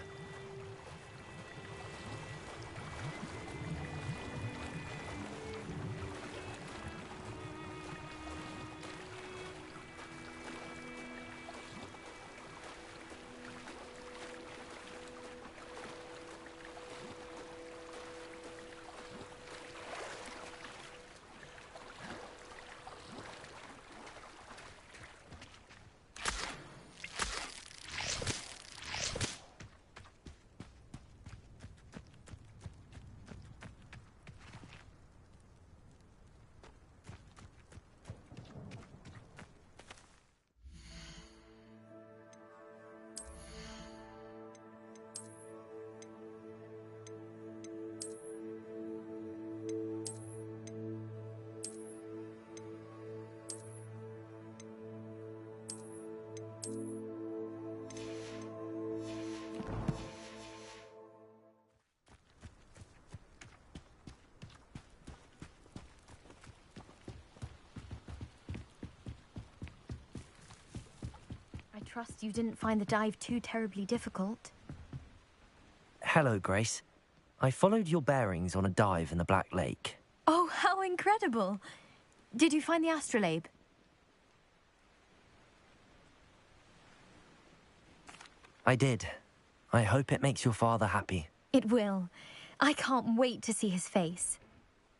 I trust you didn't find the dive too terribly difficult. Hello, Grace. I followed your bearings on a dive in the Black Lake. Oh, how incredible! Did you find the astrolabe? I did. I hope it makes your father happy. It will. I can't wait to see his face.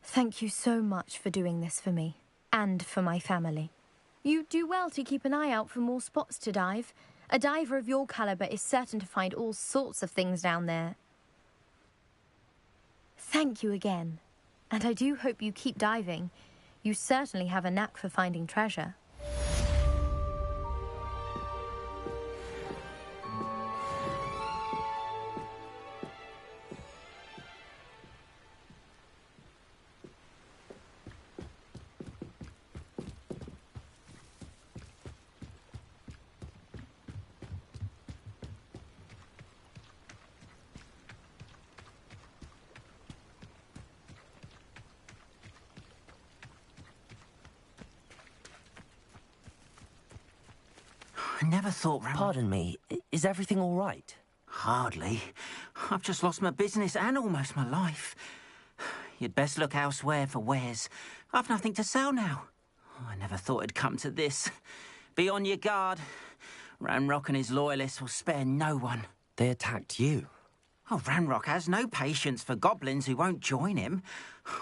Thank you so much for doing this for me, and for my family. You do well to keep an eye out for more spots to dive. A diver of your caliber is certain to find all sorts of things down there. Thank you again. And I do hope you keep diving. You certainly have a knack for finding treasure. I never thought... Pardon me, is everything all right? Hardly. I've just lost my business and almost my life. You'd best look elsewhere for wares. I've nothing to sell now. I never thought it'd come to this. Be on your guard. Ranrock and his loyalists will spare no one. They attacked you. Oh, Ranrock has no patience for goblins who won't join him.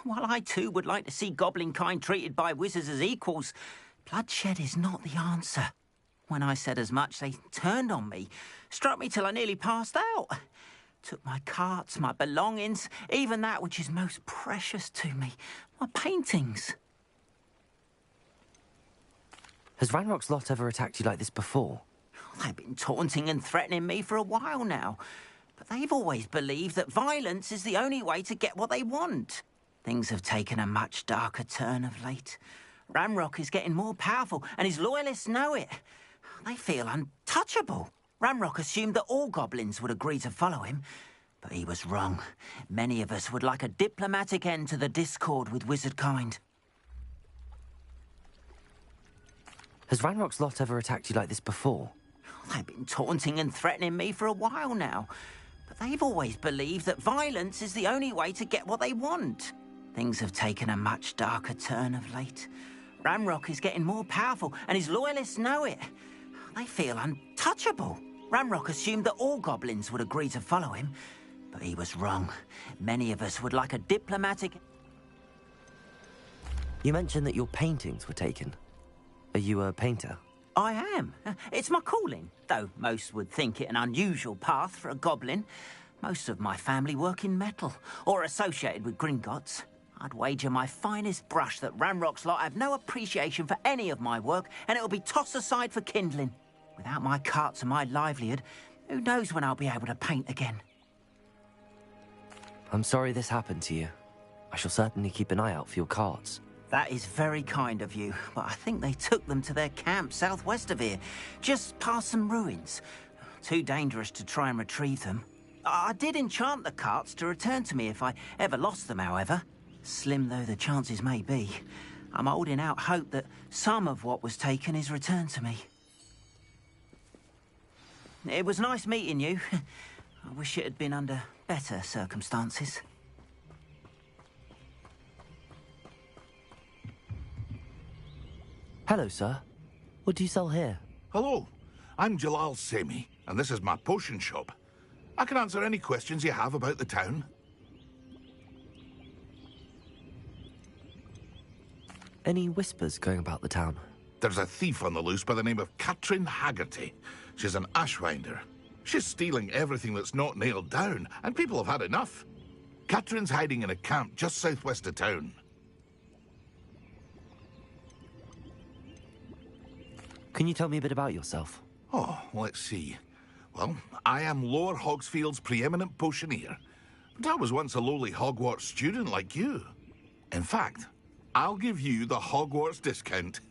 While I too would like to see goblin kind treated by wizards as equals, bloodshed is not the answer. When I said as much, they turned on me, struck me till I nearly passed out. Took my carts, my belongings, even that which is most precious to me, my paintings. Has Ranrock's lot ever attacked you like this before? They've been taunting and threatening me for a while now. But they've always believed that violence is the only way to get what they want. Things have taken a much darker turn of late. Ranrock is getting more powerful, and his loyalists know it. They feel untouchable. Ranrock assumed that all goblins would agree to follow him, but he was wrong. Many of us would like a diplomatic end to the discord with wizard kind. Has Ranrock's lot ever attacked you like this before? They've been taunting and threatening me for a while now. But they've always believed that violence is the only way to get what they want. Things have taken a much darker turn of late. Ranrock is getting more powerful, and his loyalists know it. They feel untouchable. Ranrock assumed that all goblins would agree to follow him, but he was wrong. Many of us would like a diplomatic... You mentioned that your paintings were taken. Are you a painter? I am. It's my calling, though most would think it an unusual path for a goblin. Most of my family work in metal, or associated with Gringotts. I'd wager my finest brush that Ranrock's lot have no appreciation for any of my work, and it'll be tossed aside for kindling. Without my carts and my livelihood, who knows when I'll be able to paint again. I'm sorry this happened to you. I shall certainly keep an eye out for your carts. That is very kind of you, but I think they took them to their camp southwest of here, just past some ruins. Too dangerous to try and retrieve them. I did enchant the carts to return to me if I ever lost them, however. Slim though the chances may be, I'm holding out hope that some of what was taken is returned to me. It was nice meeting you. I wish it had been under better circumstances. Hello, sir. What do you sell here? Hello, I'm Jalal Semi, and this is my potion shop. I can answer any questions you have about the town. Any whispers going about the town? There's a thief on the loose by the name of Katrin Haggerty. She's an ashwinder. She's stealing everything that's not nailed down, and people have had enough. Katrin's hiding in a camp just southwest of town. Can you tell me a bit about yourself? Oh, let's see. Well, I am Lower Hogsfield's preeminent potioneer, but I was once a lowly Hogwarts student like you. In fact, I'll give you the Hogwarts discount.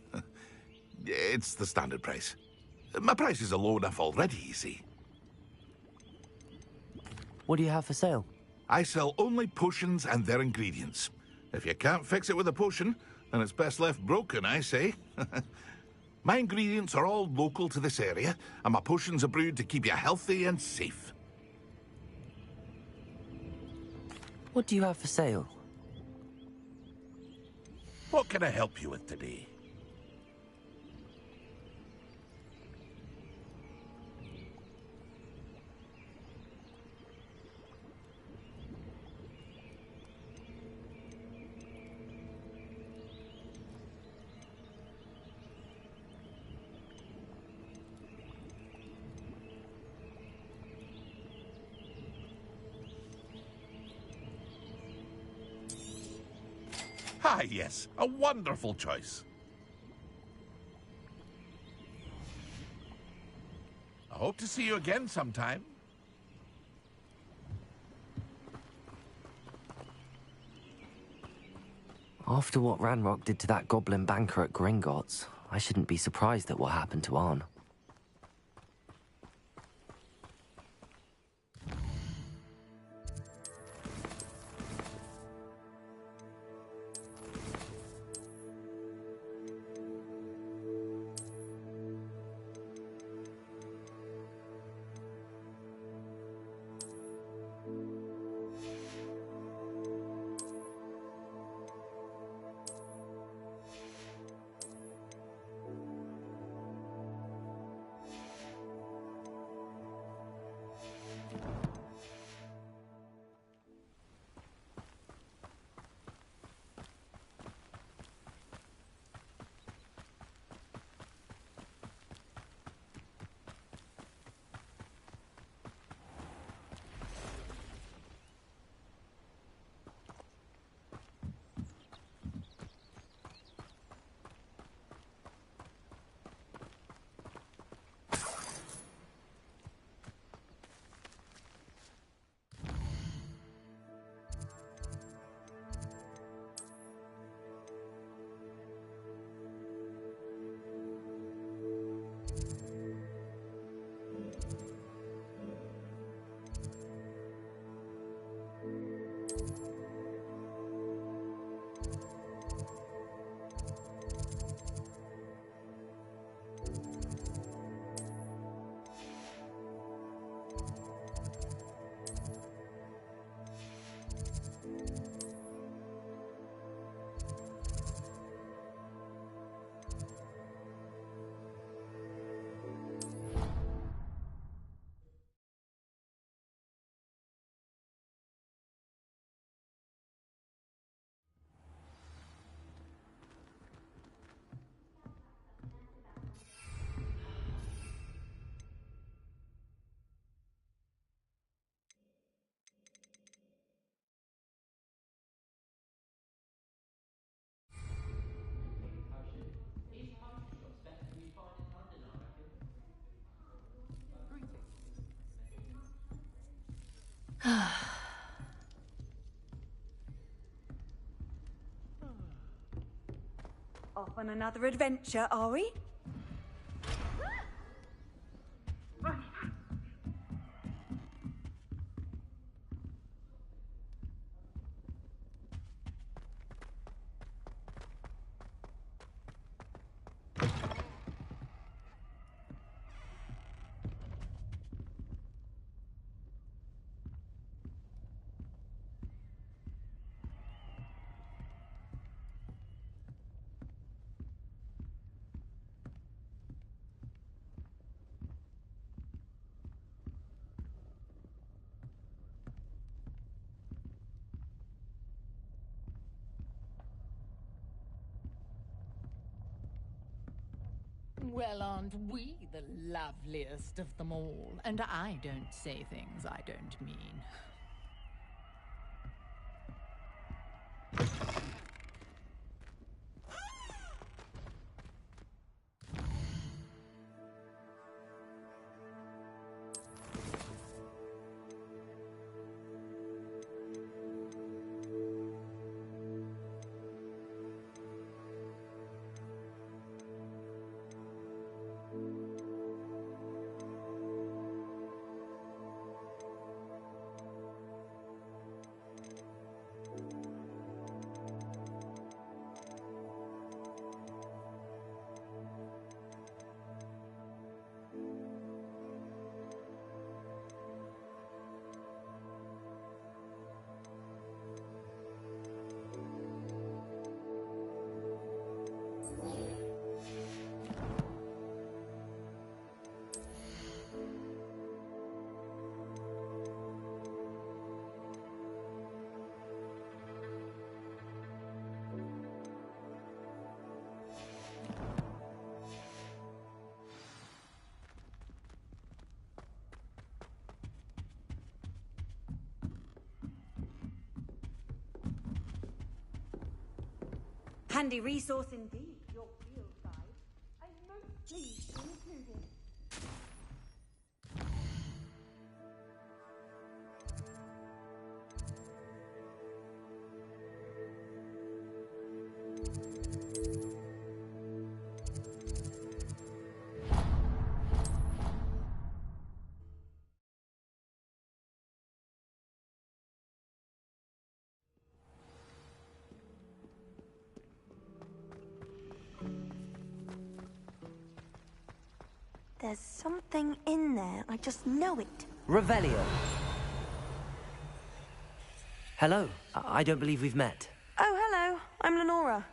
It's the standard price. My prices are low enough already, you see. What do you have for sale? I sell only potions and their ingredients. If you can't fix it with a potion, then it's best left broken, I say. My ingredients are all local to this area, and my potions are brewed to keep you healthy and safe. What do you have for sale? What can I help you with today? Ah, yes, a wonderful choice. I hope to see you again sometime. After what Ranrock did to that goblin banker at Gringotts, I shouldn't be surprised at what happened to Arn. Off on another adventure, are we? Well, aren't we the loveliest of them all? And I don't say things I don't mean. Handy resource indeed, your field guide. I'm most pleased to include it. There's something in there. I just know it. Revelio. Hello. I don't believe we've met. Oh, hello. I'm Lenora.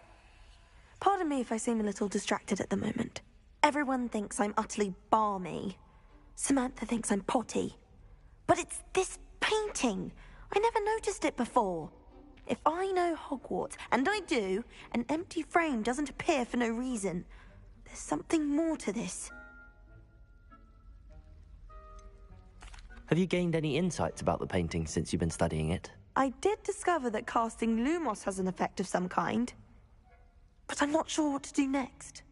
Pardon me if I seem a little distracted at the moment. Everyone thinks I'm utterly balmy. Samantha thinks I'm potty. But it's this painting. I never noticed it before. If I know Hogwarts, and I do, an empty frame doesn't appear for no reason. There's something more to this. Have you gained any insights about the painting since you've been studying it? I did discover that casting Lumos has an effect of some kind. But I'm not sure what to do next.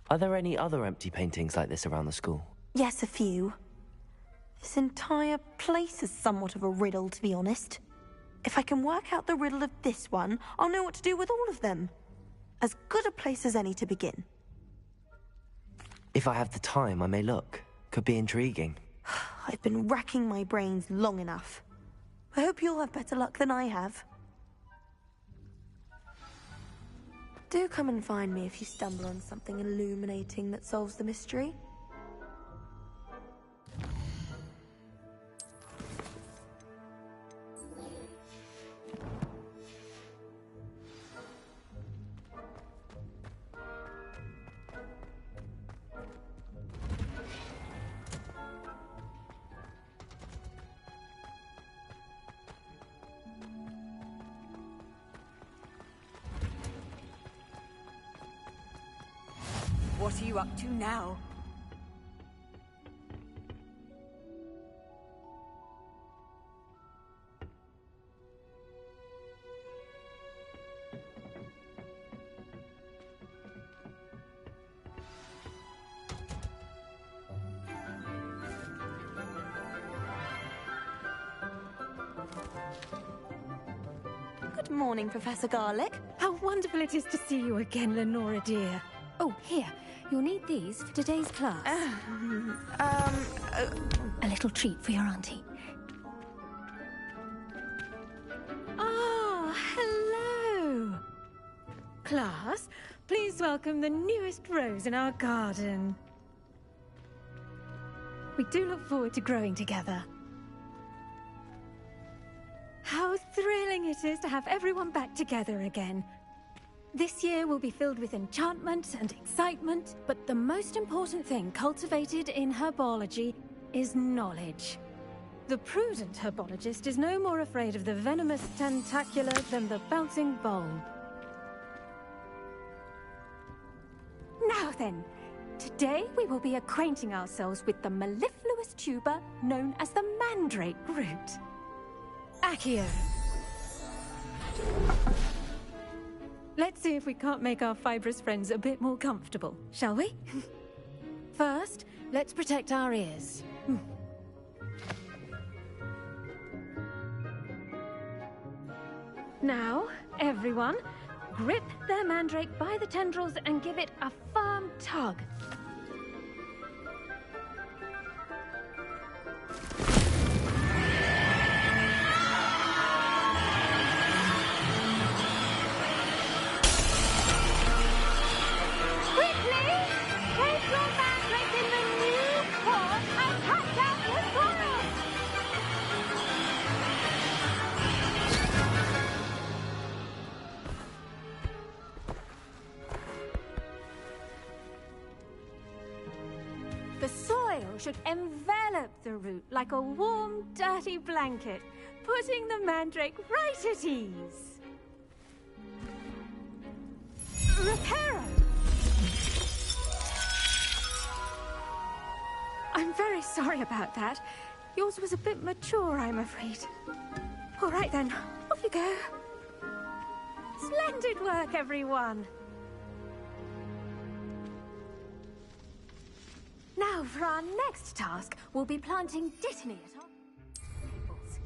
Are there any other empty paintings like this around the school? Yes, a few. This entire place is somewhat of a riddle, to be honest. If I can work out the riddle of this one, I'll know what to do with all of them. As good a place as any to begin. If I have the time, I may look. Could be intriguing. I've been racking my brains long enough. I hope you'll have better luck than I have. Do come and find me if you stumble on something illuminating that solves the mystery. What are you up to now? Good morning, Professor Garlick. How wonderful it is to see you again, Lenora dear. Oh, here. You'll need these for today's class. A little treat for your auntie. Ah, hello. Class, please welcome the newest rose in our garden. We do look forward to growing together. How thrilling it is to have everyone back together again. This year will be filled with enchantment and excitement, but the most important thing cultivated in herbology is knowledge. The prudent herbologist is no more afraid of the venomous tentacula than the bouncing bulb. Now then, today we will be acquainting ourselves with the mellifluous tuber known as the mandrake root. Accio. Let's see if we can't make our fibrous friends a bit more comfortable, shall we? First, let's protect our ears. Now, everyone, grip their mandrake by the tendrils and give it a firm tug. The soil should envelop the root like a warm, dirty blanket, putting the mandrake right at ease. Reparo! I'm very sorry about that. Yours was a bit mature, I'm afraid. All right then, off you go. Splendid work, everyone. Now, for our next task, we'll be planting dittany at our tables.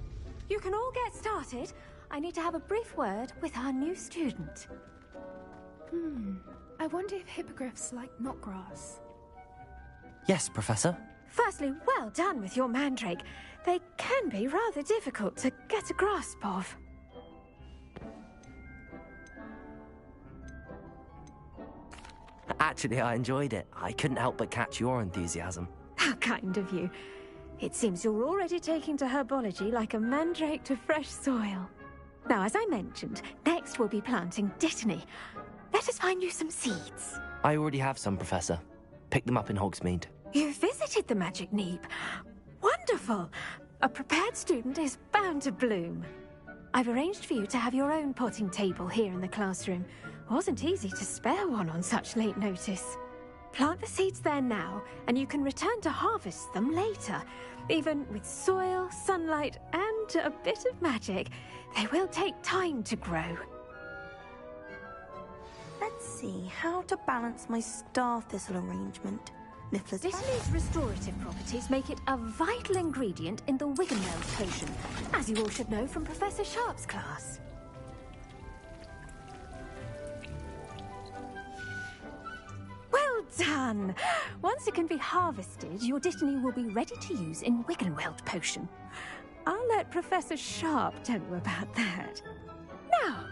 You can all get started. I need to have a brief word with our new student. I wonder if hippogriffs like knotgrass. Yes, Professor. Firstly, well done with your mandrake. They can be rather difficult to get a grasp of. Actually, I enjoyed it. I couldn't help but catch your enthusiasm. How kind of you. It seems you're already taking to herbology like a mandrake to fresh soil. Now, as I mentioned, next we'll be planting dittany. Let us find you some seeds. I already have some, Professor. Picked them up in Hogsmeade. You visited the Magic Neep. Wonderful! A prepared student is bound to bloom. I've arranged for you to have your own potting table here in the classroom. Wasn't easy to spare one on such late notice. Plant the seeds there now, and you can return to harvest them later. Even with soil, sunlight, and a bit of magic, they will take time to grow. Let's see how to balance my star thistle arrangement. Dittany's restorative properties make it a vital ingredient in the Wiggenweld potion, as you all should know from Professor Sharp's class. Well done! Once it can be harvested, your dittany will be ready to use in Wiggenweld potion. I'll let Professor Sharp tell you about that. Now,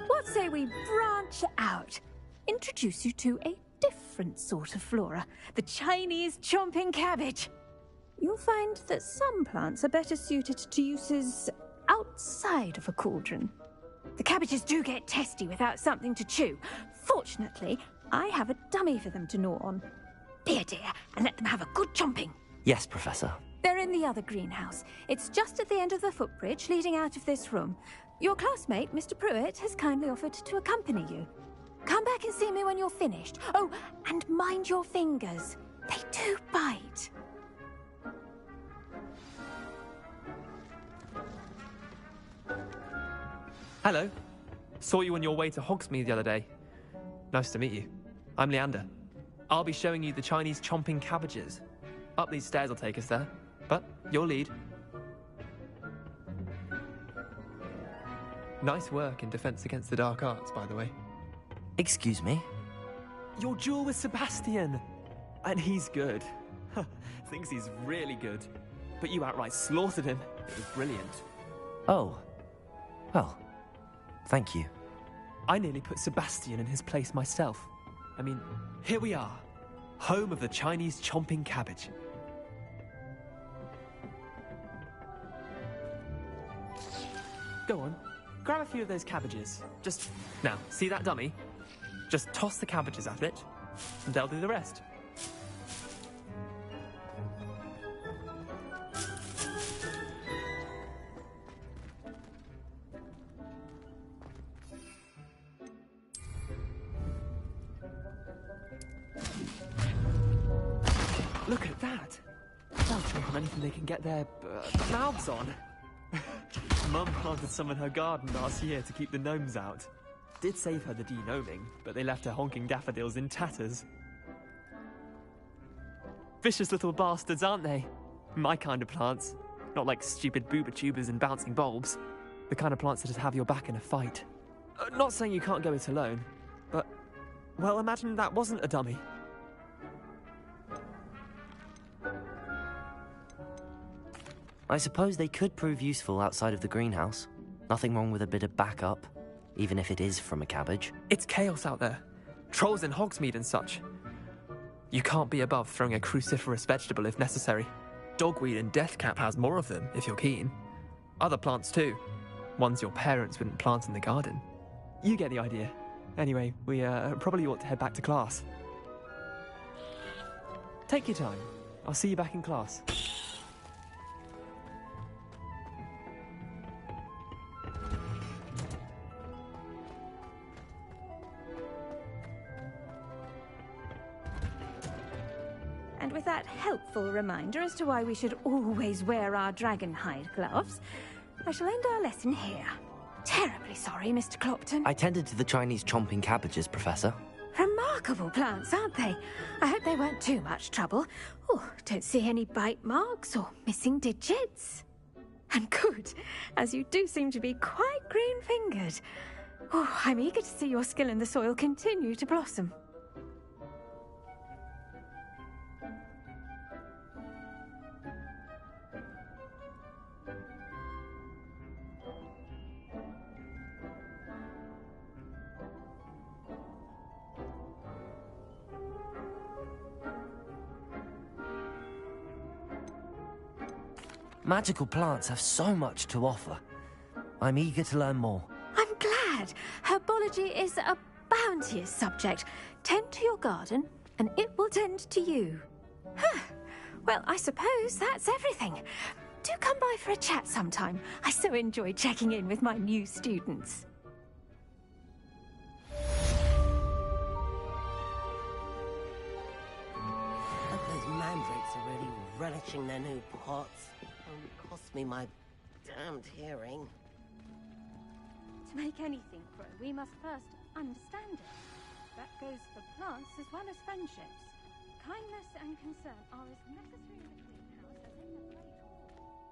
what say we branch out? Introduce you to a different sort of flora, the Chinese chomping cabbage. You'll find that some plants are better suited to uses outside of a cauldron. The cabbages do get testy without something to chew. Fortunately, I have a dummy for them to gnaw on. Be a dear and let them have a good chomping. Yes, Professor. They're in the other greenhouse. It's just at the end of the footbridge leading out of this room. Your classmate, Mr. Pruitt, has kindly offered to accompany you. Come back and see me when you're finished. Oh, and mind your fingers. They do bite. Hello. Saw you on your way to Hogsmeade the other day. Nice to meet you. I'm Leander. I'll be showing you the Chinese chomping cabbages. Up these stairs will take us there. But you'll lead. Nice work in Defense Against the Dark Arts, by the way. Excuse me? Your duel with Sebastian! And he's good. Thinks he's really good. But you outright slaughtered him. It was brilliant. Oh. Well, thank you. I nearly put Sebastian in his place myself. I mean, here we are. Home of the Chinese chomping cabbage. Go on, grab a few of those cabbages. Just, now, see that dummy? Just toss the cabbages at it, and they'll do the rest. Look at that! They'll choke on anything they can get their mouths on. Mum planted some in her garden last year to keep the gnomes out. Did save her the de-gnoming, but they left her honking daffodils in tatters. Vicious little bastards, aren't they? My kind of plants. Not like stupid booba tubers and bouncing bulbs. The kind of plants that'd have your back in a fight. Not saying you can't go it alone, but, well, imagine that wasn't a dummy. I suppose they could prove useful outside of the greenhouse. Nothing wrong with a bit of backup, even if it is from a cabbage. It's chaos out there. Trolls in Hogsmeade and such. You can't be above throwing a cruciferous vegetable if necessary. Dogweed and deathcap has more of them, if you're keen. Other plants too. Ones your parents wouldn't plant in the garden. You get the idea. Anyway, we probably ought to head back to class. Take your time. I'll see you back in class. And with that helpful reminder as to why we should always wear our dragon hide gloves, I shall end our lesson here. Terribly sorry, Mr. Clopton. I tended to the Chinese chomping cabbages, Professor. Remarkable plants, aren't they? I hope they weren't too much trouble. Oh, don't see any bite marks or missing digits. And good, as you do seem to be quite green-fingered. Oh, I'm eager to see your skill in the soil continue to blossom. Magical plants have so much to offer. I'm eager to learn more. I'm glad. Herbology is a bounteous subject. Tend to your garden, and it will tend to you. Huh. Well, I suppose that's everything. Do come by for a chat sometime. I so enjoy checking in with my new students. Those mandrakes are really relishing their new pots. Only cost me my damned hearing. To make anything grow, we must first understand it. That goes for plants as well as friendships. Kindness and concern are as necessary in the greenhouse as in the great hall.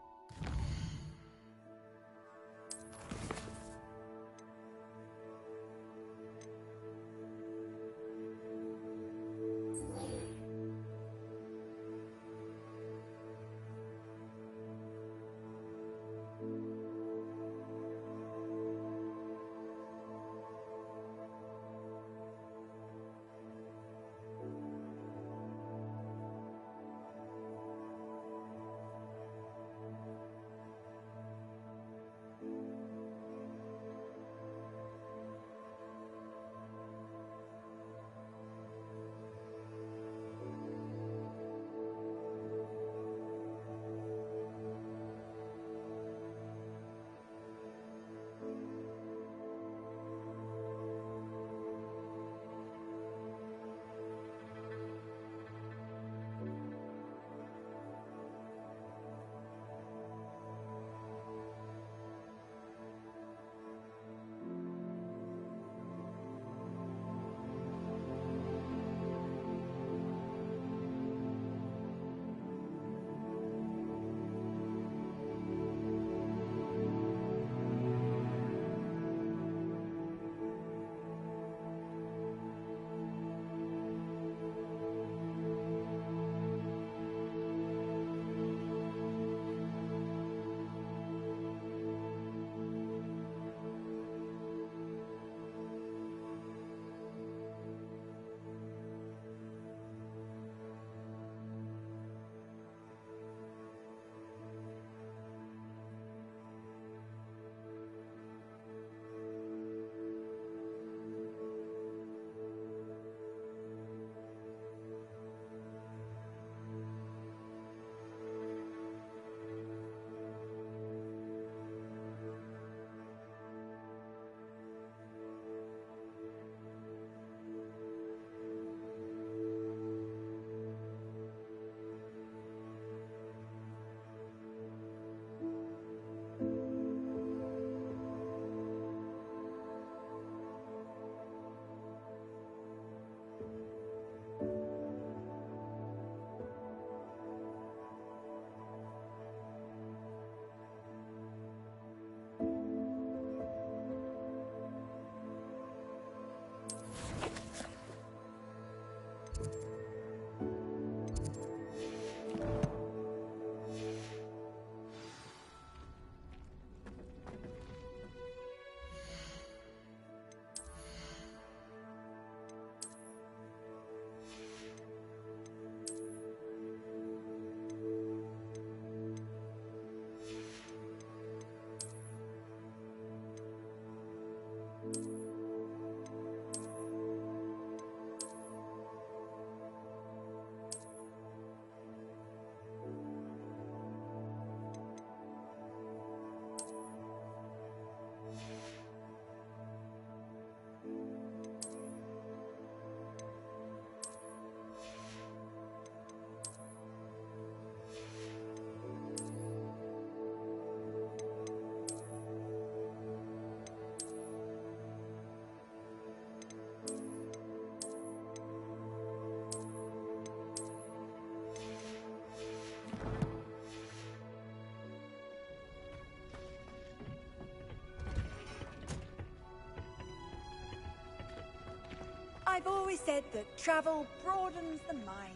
I've always said that travel broadens the mind.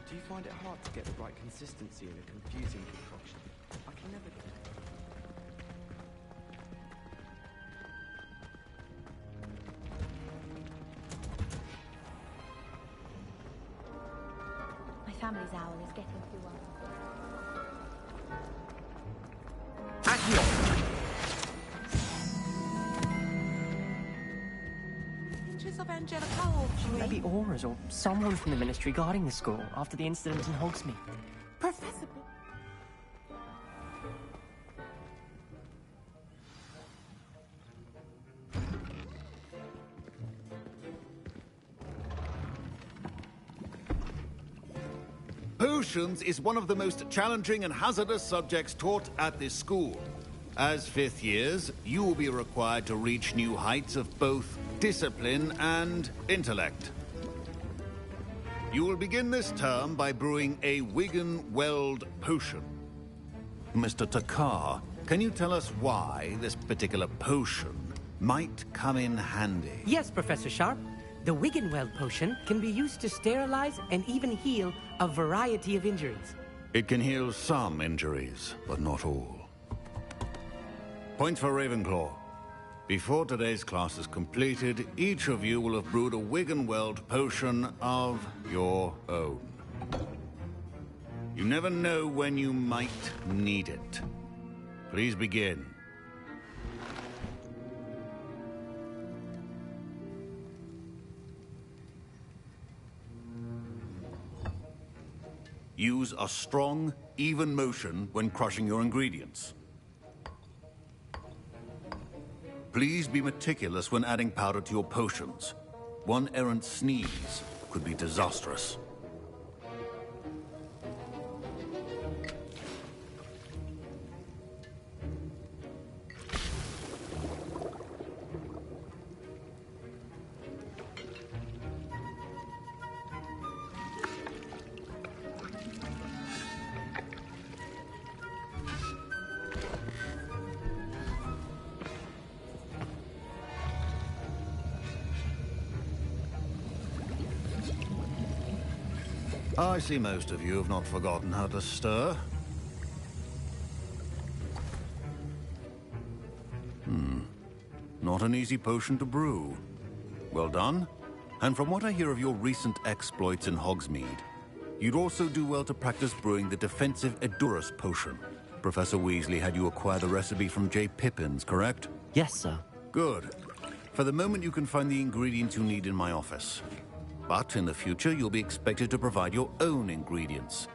Do you find it hard to get the right consistency in a confusing concoction? I can never get it. My family's owl is getting through well. Pictures of angelic owls, Maybe Aura's or someone from the Ministry guarding the school after the incident in Hogsmeade. Professor. Potions is one of the most challenging and hazardous subjects taught at this school. As fifth years, you will be required to reach new heights of both discipline and intellect. You will begin this term by brewing a Wiggenweld potion. Mr. Takar, can you tell us why this particular potion might come in handy? Yes, Professor Sharp. The Wiggenweld potion can be used to sterilize and even heal a variety of injuries. It can heal some injuries, but not all. Points for Ravenclaw. Before today's class is completed, each of you will have brewed a Wiggenweld potion of your own. You never know when you might need it. Please begin. Use a strong, even motion when crushing your ingredients. Please be meticulous when adding powder to your potions. One errant sneeze could be disastrous. I see most of you have not forgotten how to stir. Not an easy potion to brew. Well done. And from what I hear of your recent exploits in Hogsmeade, you'd also do well to practice brewing the defensive Edurus potion. Professor Weasley had you acquire the recipe from J. Pippin's, correct? Yes, sir. Good. For the moment, you can find the ingredients you need in my office. But in the future, you'll be expected to provide your own ingredients.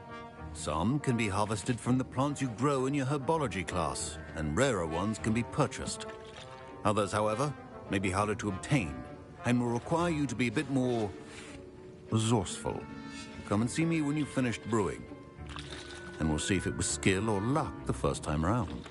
Some can be harvested from the plants you grow in your herbology class, and rarer ones can be purchased. Others, however, may be harder to obtain, and will require you to be a bit more resourceful. Come and see me when you've finished brewing, and we'll see if it was skill or luck the first time around.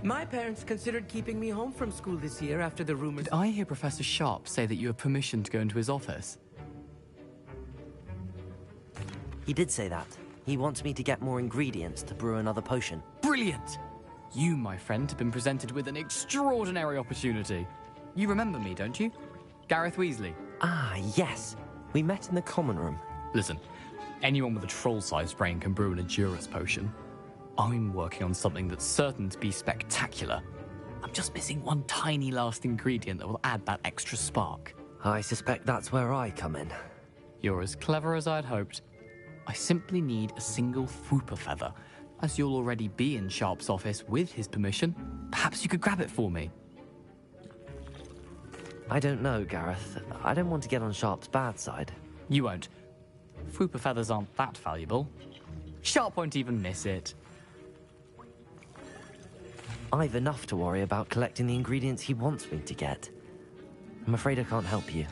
My parents considered keeping me home from school this year after the rumors. Did I hear Professor Sharp say that you have permission to go into his office? He did say that. He wants me to get more ingredients to brew another potion. Brilliant! You, my friend, have been presented with an extraordinary opportunity. You remember me, don't you? Gareth Weasley. Ah, yes. We met in the common room. Listen, anyone with a troll-sized brain can brew an Edurus potion. I'm working on something that's certain to be spectacular. I'm just missing one tiny last ingredient that will add that extra spark. I suspect that's where I come in. You're as clever as I'd hoped. I simply need a single Fwooper feather. As you'll already be in Sharp's office with his permission, perhaps you could grab it for me. I don't know, Gareth. I don't want to get on Sharp's bad side. You won't. Fwooper feathers aren't that valuable. Sharp won't even miss it. I've enough to worry about collecting the ingredients he wants me to get. I'm afraid I can't help you.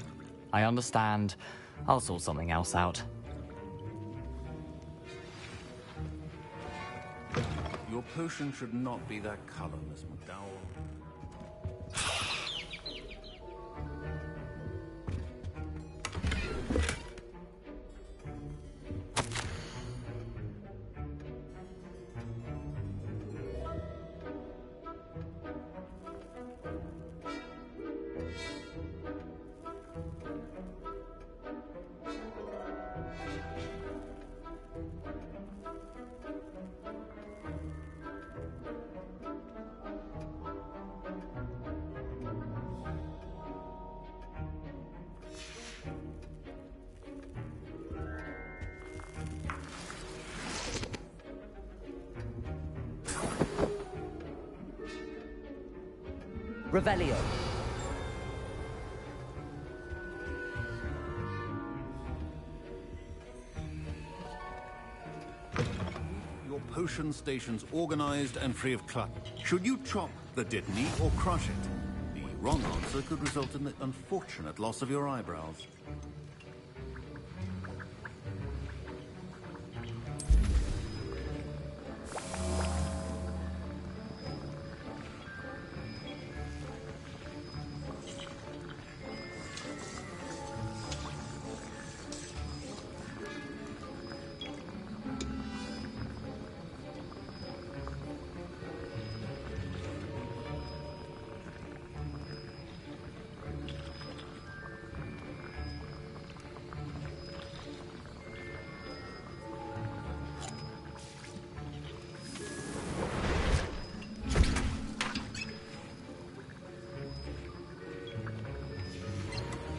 I understand. I'll sort something else out. Your potion should not be that color, Miss McDowell. Revelio. Your potion station's organized and free of clutter. Should you chop the Dittany or crush it? The wrong answer could result in the unfortunate loss of your eyebrows.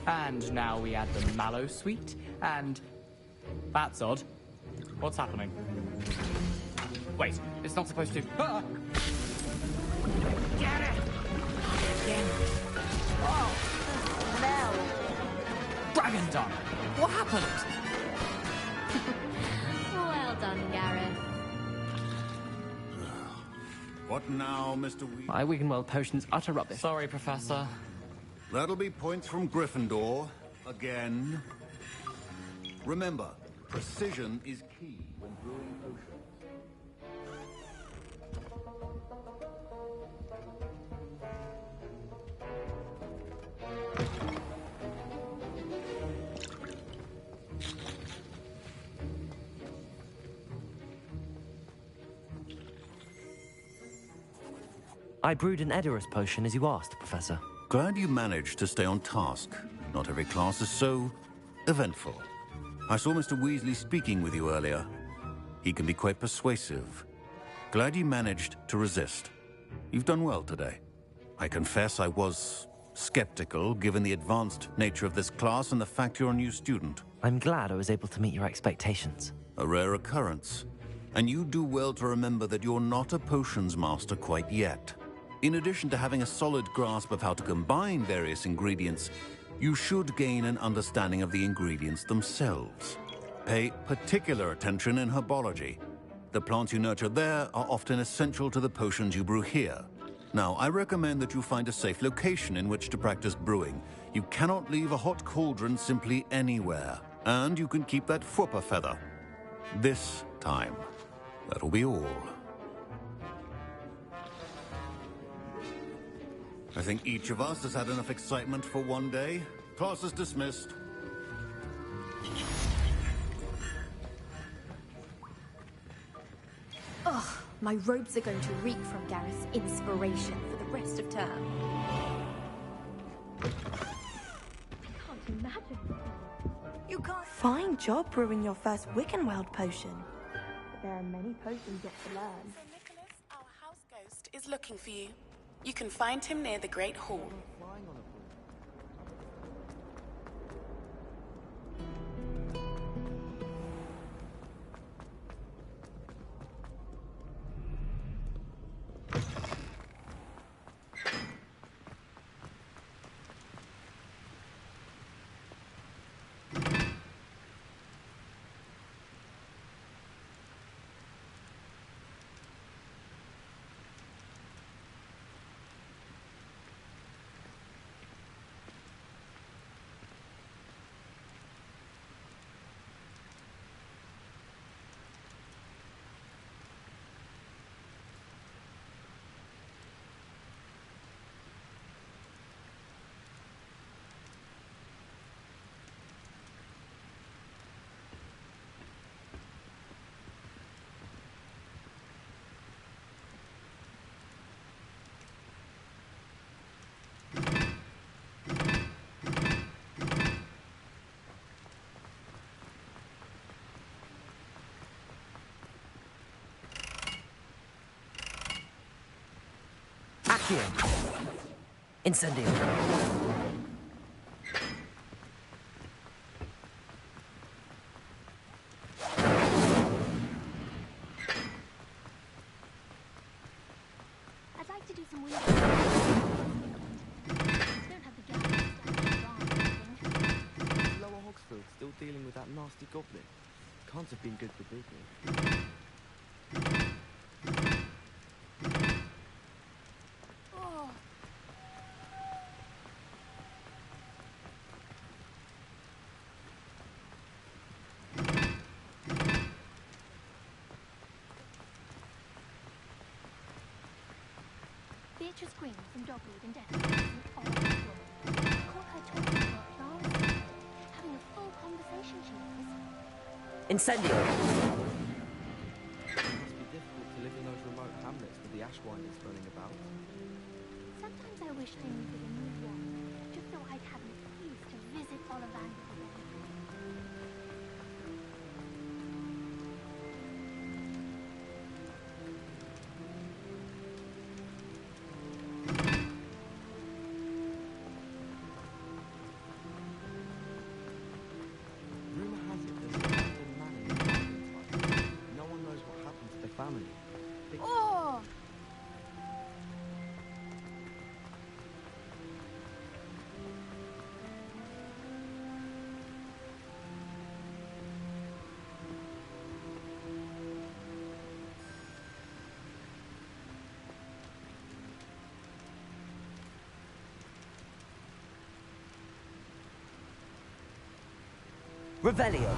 And now we add the mallow sweet, and... That's odd. What's happening? Wait, it's not supposed to... Ah! Get it! Again. Oh, no. Dragon dung! What happened? Well done, Gareth. What now, Mr. Weasley? My Wiggenweld potion's utter rubbish. Sorry, Professor. That'll be points from Gryffindor. Again. Remember, precision is key when brewing potions. I brewed an Edorus potion as you asked, Professor. Glad you managed to stay on task. Not every class is so eventful. I saw Mr. Weasley speaking with you earlier. He can be quite persuasive. Glad you managed to resist. You've done well today. I confess I was skeptical, given the advanced nature of this class and the fact you're a new student. I'm glad I was able to meet your expectations. A rare occurrence. And you do well to remember that you're not a potions master quite yet. In addition to having a solid grasp of how to combine various ingredients, you should gain an understanding of the ingredients themselves. Pay particular attention in herbology. The plants you nurture there are often essential to the potions you brew here. Now, I recommend that you find a safe location in which to practice brewing. You cannot leave a hot cauldron simply anywhere. And you can keep that Fwooper feather. This time. That'll be all. I think each of us has had enough excitement for one day. Class is dismissed. Ugh, my robes are going to reek from Gareth's inspiration for the rest of term. I can't imagine. You can't. Fine job brewing your first Wiggenweld potion. But there are many potions yet to learn. So Nicholas, our house ghost, is looking for you. You can find him near the Great Hall. Accio. Incendio. I'd like to do some weird... goblin. Can't have been good for business. Oh. Beatrice Green from Dogweed and Death is an old woman. Caught her talking about plants, having a full conversation, she was. Incendio! It must be difficult to live in those remote hamlets with the Ashwinders running about. Sometimes I wish I needed a new wand, just so I'd have an excuse to visit Ollivander again. Rumour has it there's an abandoned man in the mountains. No one knows what happened to the family. Oh! Revelio!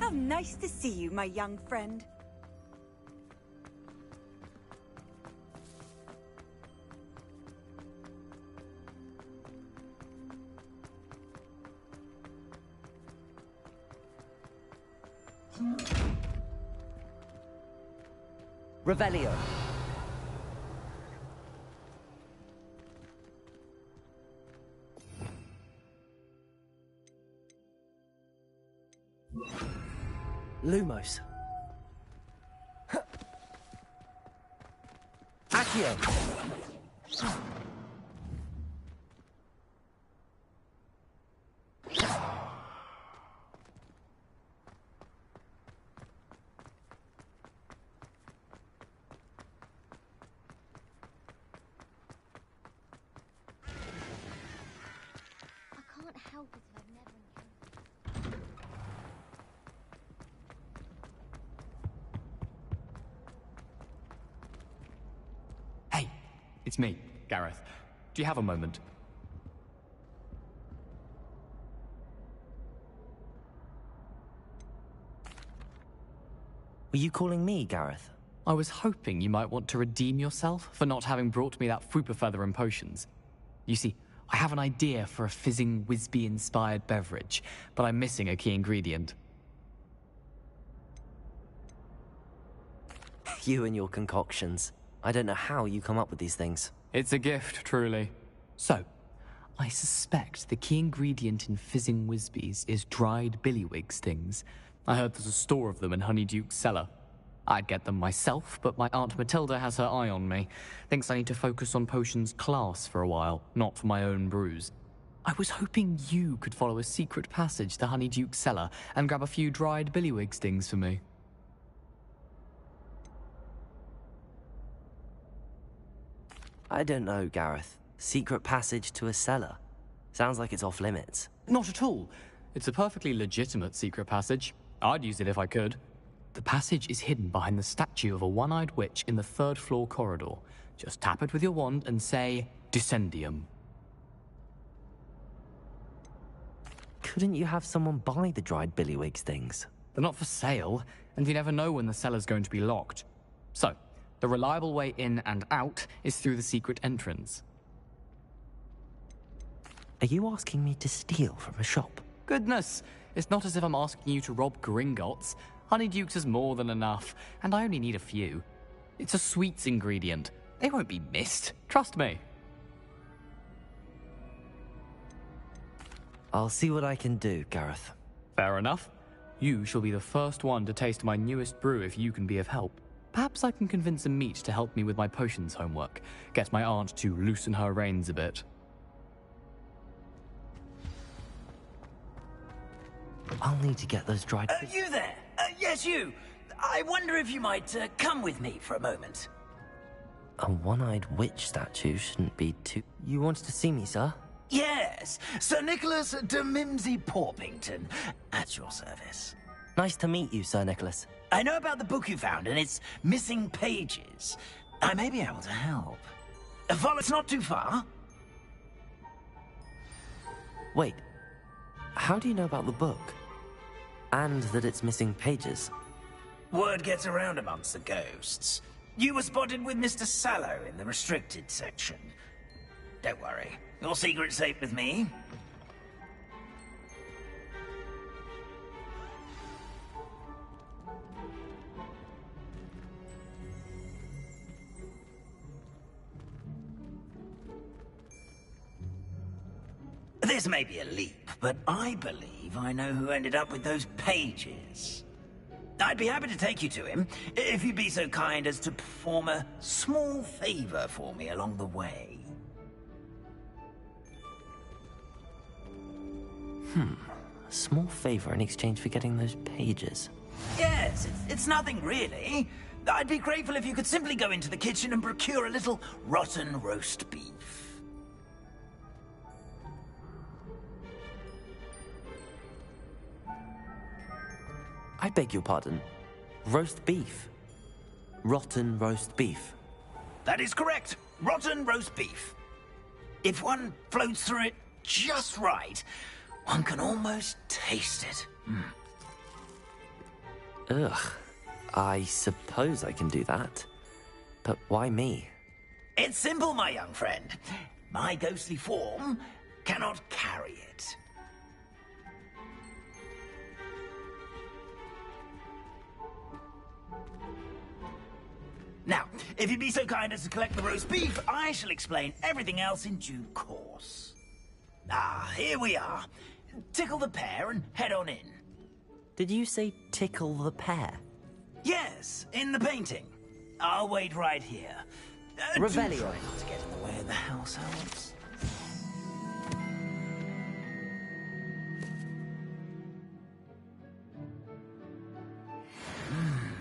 How nice to see you, my young friend. Revelio! Lumos. Accio! I can't help it if I've never encountered. Hey, it's me, Gareth. Do you have a moment? Were you calling me, Gareth? I was hoping you might want to redeem yourself for not having brought me that Fooper feather and potions. You see, I have an idea for a fizzing Wisby-inspired beverage, but I'm missing a key ingredient. You and your concoctions. I don't know how you come up with these things. It's a gift, truly. So, I suspect the key ingredient in fizzing Wisbies is dried billywig stings. I heard there's a store of them in Honeyduke's cellar. I'd get them myself, but my Aunt Matilda has her eye on me. Thinks I need to focus on potions class for a while, not for my own brews. I was hoping you could follow a secret passage to Honeyduke's cellar and grab a few dried billywig stings for me. I don't know, Gareth. Secret passage to a cellar. Sounds like it's off limits. Not at all. It's a perfectly legitimate secret passage. I'd use it if I could. The passage is hidden behind the statue of a one-eyed witch in the 3rd floor corridor. Just tap it with your wand and say, Descendium. Couldn't you have someone buy the dried billywig stings? They're not for sale, and you never know when the cellar's going to be locked. So, the reliable way in and out is through the secret entrance. Are you asking me to steal from a shop? Goodness, it's not as if I'm asking you to rob Gringotts. Honeyduke's is more than enough, and I only need a few. It's a sweets ingredient. They won't be missed. Trust me. I'll see what I can do, Gareth. Fair enough. You shall be the first one to taste my newest brew if you can be of help. Perhaps I can convince a meat to help me with my potions homework. Get my aunt to loosen her reins a bit. I'll need to get those dried... You there! Yes, you! I wonder if you might come with me for a moment. A one-eyed witch statue shouldn't be too... You wanted to see me, sir? Yes, Sir Nicholas de Mimsy Porpington, at your service. Nice to meet you, Sir Nicholas. I know about the book you found and its missing pages. I may be able to help. Follow, it's not too far. Wait, how do you know about the book? And that it's missing pages? Word gets around amongst the ghosts. You were spotted with Mr. Sallow in the restricted section. Don't worry, your secret's safe with me. This may be a leap, but I believe I know who ended up with those pages. I'd be happy to take you to him, if you'd be so kind as to perform a small favor for me along the way. A small favor in exchange for getting those pages. Yes, it's nothing really. I'd be grateful if you could simply go into the kitchen and procure a little rotten roast beef. I beg your pardon. Roast beef. Rotten roast beef. That is correct. Rotten roast beef. If one floats through it just right, one can almost taste it. Ugh. I suppose I can do that. But why me? It's simple, my young friend. My ghostly form cannot carry it. Now, if you'd be so kind as to collect the roast beef, I shall explain everything else in due course. Ah, here we are. Tickle the pear and head on in. Did you say tickle the pear? Yes, in the painting. I'll wait right here. Revelio. Do try not to get in the way of the households.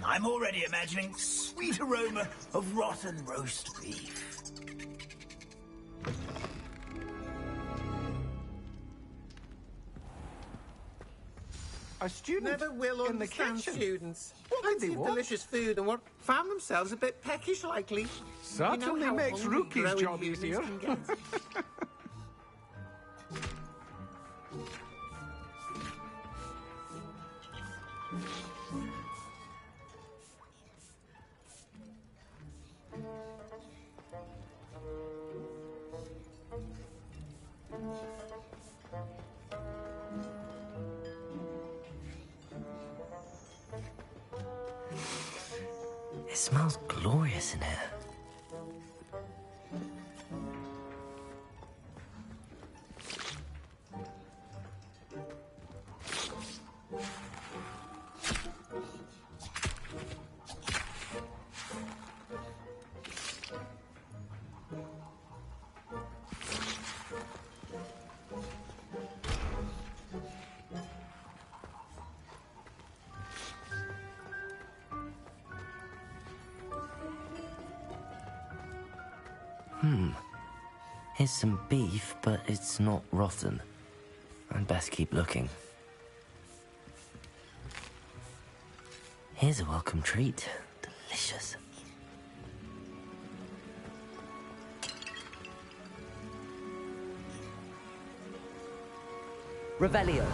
I'm already imagining sweet aroma of rotten roast beef. A student never will in the understand kitchen. students. What Plenty did of they want? delicious food and what found themselves a bit peckish likely. Certainly how makes hungry Rookie's growing job humans easier. can get. It smells glorious in here. Here's some beef, but it's not rotten. I'd best keep looking. Here's a welcome treat. Delicious. Revelio.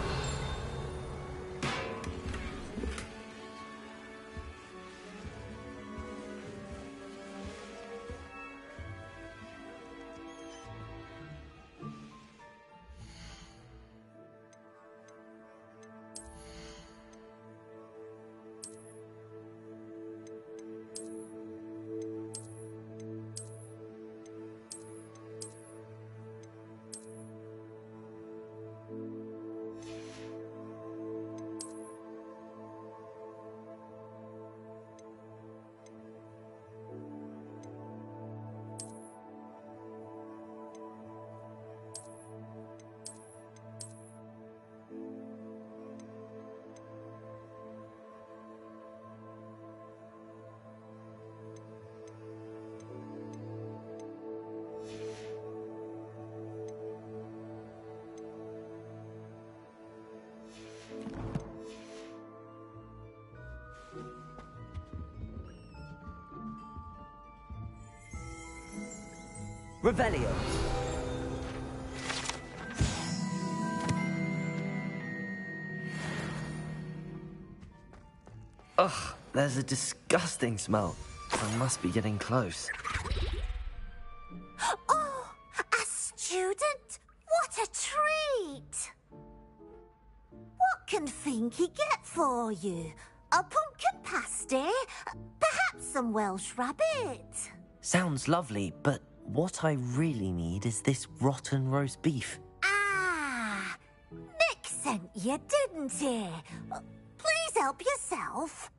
Revelio. Ugh, there's a disgusting smell. I must be getting close. Oh, a student? What a treat! What can Finky get for you? A pumpkin pasty? Perhaps some Welsh rabbit? Sounds lovely, but what I really need is this rotten roast beef. Ah, Nick sent you, didn't he? Please help yourself.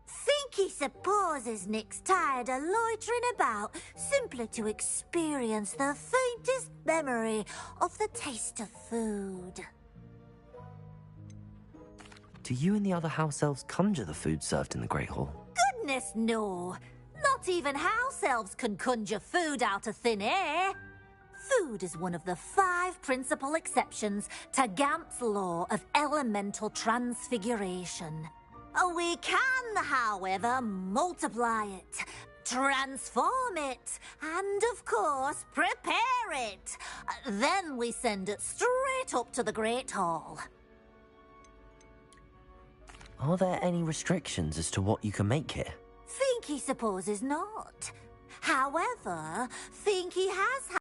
Finky supposes Nick's tired of loitering about simply to experience the faintest memory of the taste of food. Do you and the other house elves conjure the food served in the Great Hall? Goodness, no. Not even house elves can conjure food out of thin air. Food is one of the 5 principal exceptions to Gamp's law of elemental transfiguration. We can, however, multiply it, transform it, and, of course, prepare it. Then we send it straight up to the Great Hall. Are there any restrictions as to what you can make here? Finky supposes not. However, Finky has